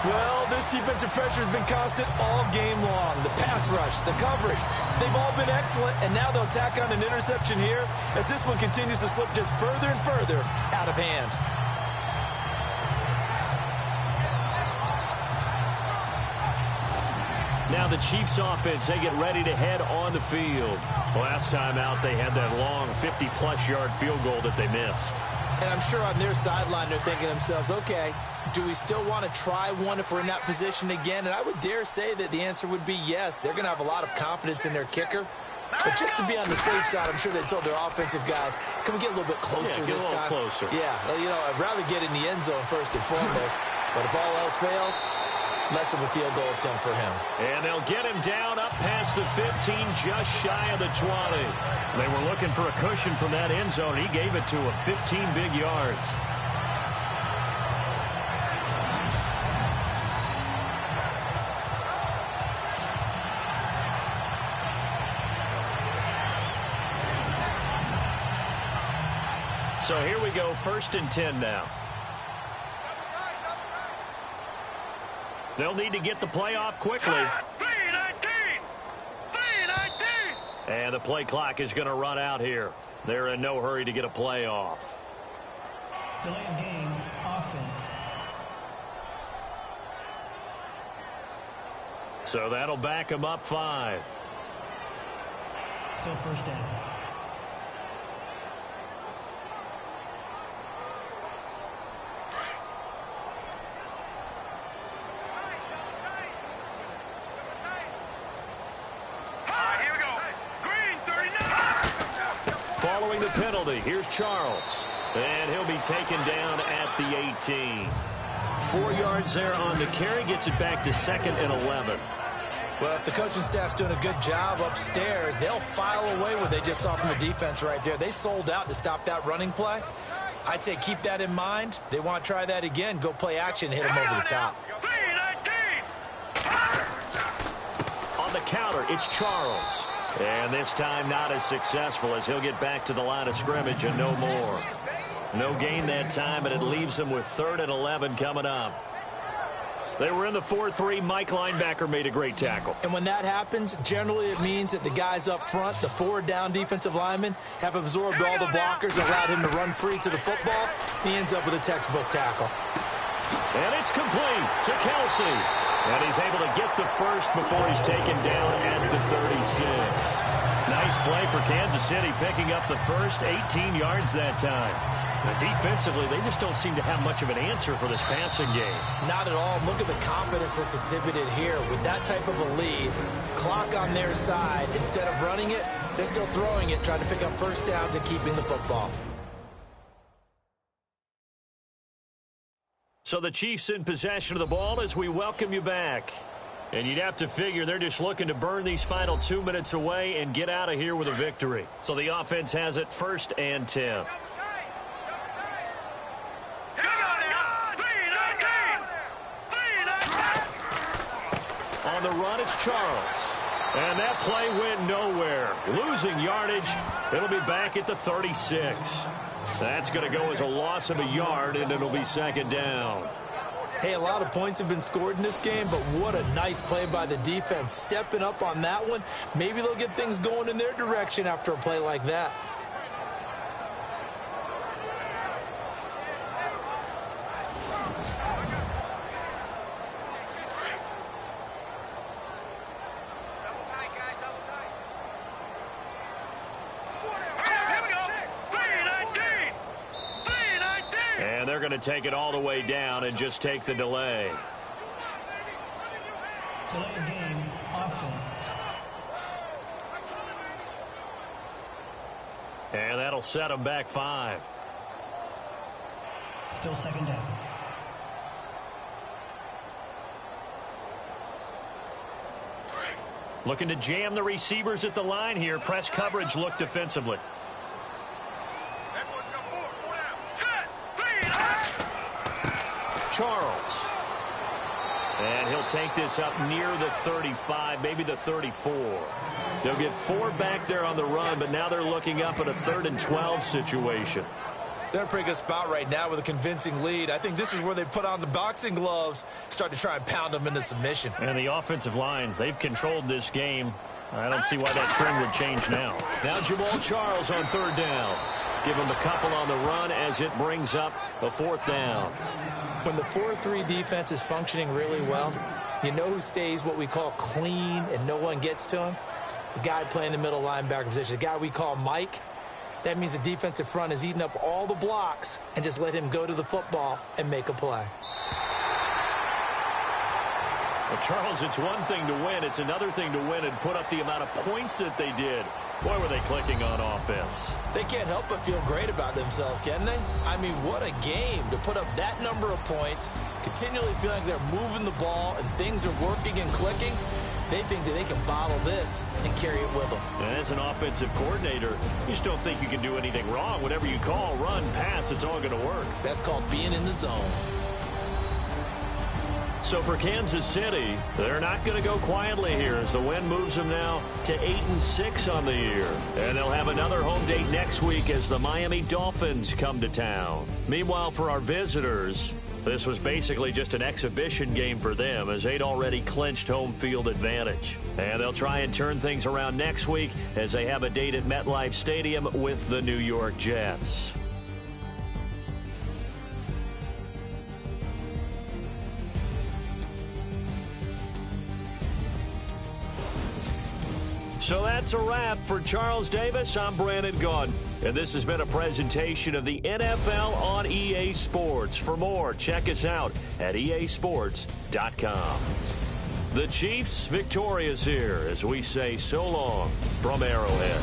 Well, this defensive pressure has been constant all game long. The pass rush, the coverage, they've all been excellent, and now they'll tack on an interception here as this one continues to slip just further and further out of hand. Now the Chiefs offense, they get ready to head on the field. Last time out, they had that long 50-plus yard field goal that they missed. And I'm sure on their sideline they're thinking to themselves, okay, do we still want to try one if we're in that position again? And I would dare say that the answer would be yes. They're going to have a lot of confidence in their kicker. But just to be on the safe side, I'm sure they told their offensive guys, can we get a little bit closer this time? Closer. Yeah, well, you know, I'd rather get in the end zone first and foremost. But if all else fails, less of a field goal attempt for him. And they'll get him down up past the 15, just shy of the 20. They were looking for a cushion from that end zone. He gave it to him, 15 big yards. So here we go, 1st and 10 now. They'll need to get the play off quickly. And the play clock is going to run out here. They're in no hurry to get a play off. Delay of game, offense. So that'll back them up 5. Still 1st down. Following the penalty, here's Charles. And he'll be taken down at the 18. 4 yards there on the carry, gets it back to 2nd and 11. Well, if the coaching staff's doing a good job upstairs, they'll file away what they just saw from the defense right there. They sold out to stop that running play. I'd say keep that in mind. They want to try that again. Go play action, hit them over the top. On the counter, it's Charles. And this time not as successful as he'll get back to the line of scrimmage and no more. No gain that time, and it leaves them with 3rd and 11 coming up. They were in the 4-3. Mike linebacker made a great tackle. And when that happens, generally it means that the guys up front, the 4-down defensive linemen, have absorbed all the blockers and allowed him to run free to the football. He ends up with a textbook tackle. And it's complete to Kelsey. And he's able to get the first before he's taken down at the 36. Nice play for Kansas City, picking up the first, 18 yards that time. But defensively, they just don't seem to have much of an answer for this passing game. Not at all. Look at the confidence that's exhibited here. With that type of a lead, clock on their side, instead of running it, they're still throwing it, trying to pick up first downs and keeping the football. So the Chiefs in possession of the ball as we welcome you back. And you'd have to figure they're just looking to burn these final 2 minutes away and get out of here with a victory. So the offense has it 1st and 10. On the run, it's Charles. And that play went nowhere. Losing yardage. It'll be back at the 36. That's going to go as a loss of a yard, and it'll be 2nd down. Hey, a lot of points have been scored in this game, but what a nice play by the defense. Stepping up on that one. Maybe they'll get things going in their direction after a play like that. They're going to take it all the way down and just take the delay. Delay of game, offense. And that'll set them back 5. Still 2nd down. Looking to jam the receivers at the line here. Press coverage look defensively. Charles. And he'll take this up near the 35, maybe the 34. They'll get 4 back there on the run, but now they're looking up at a 3rd and 12 situation. They're in a pretty good spot right now with a convincing lead. I think this is where they put on the boxing gloves, start to try and pound them into submission. And the offensive line, they've controlled this game. I don't see why that trend would change now. Now Jamal Charles on 3rd down. Give them a couple on the run as it brings up a 4th down. When the 4-3 defense is functioning really well, you know who stays what we call clean and no one gets to him? The guy playing the middle linebacker position, the guy we call Mike. That means the defensive front is eating up all the blocks and just let him go to the football and make a play. Well, Charles, it's one thing to win. It's another thing to win and put up the amount of points that they did. Boy, were they clicking on offense. They can't help but feel great about themselves, can they? I mean, what a game to put up that number of points, continually feeling like they're moving the ball and things are working and clicking. They think that they can bottle this and carry it with them. And as an offensive coordinator, you just don't think you can do anything wrong. Whatever you call, run, pass, it's all going to work. That's called being in the zone. So for Kansas City, they're not going to go quietly here as the win moves them now to 8-6 on the year. And they'll have another home date next week as the Miami Dolphins come to town. Meanwhile, for our visitors, this was basically just an exhibition game for them as they'd already clinched home field advantage. And they'll try and turn things around next week as they have a date at MetLife Stadium with the New York Jets. So that's a wrap. For Charles Davis, I'm Brandon Gaudin. And this has been a presentation of the NFL on EA Sports. For more, check us out at easports.com. The Chiefs victorious here as we say so long from Arrowhead.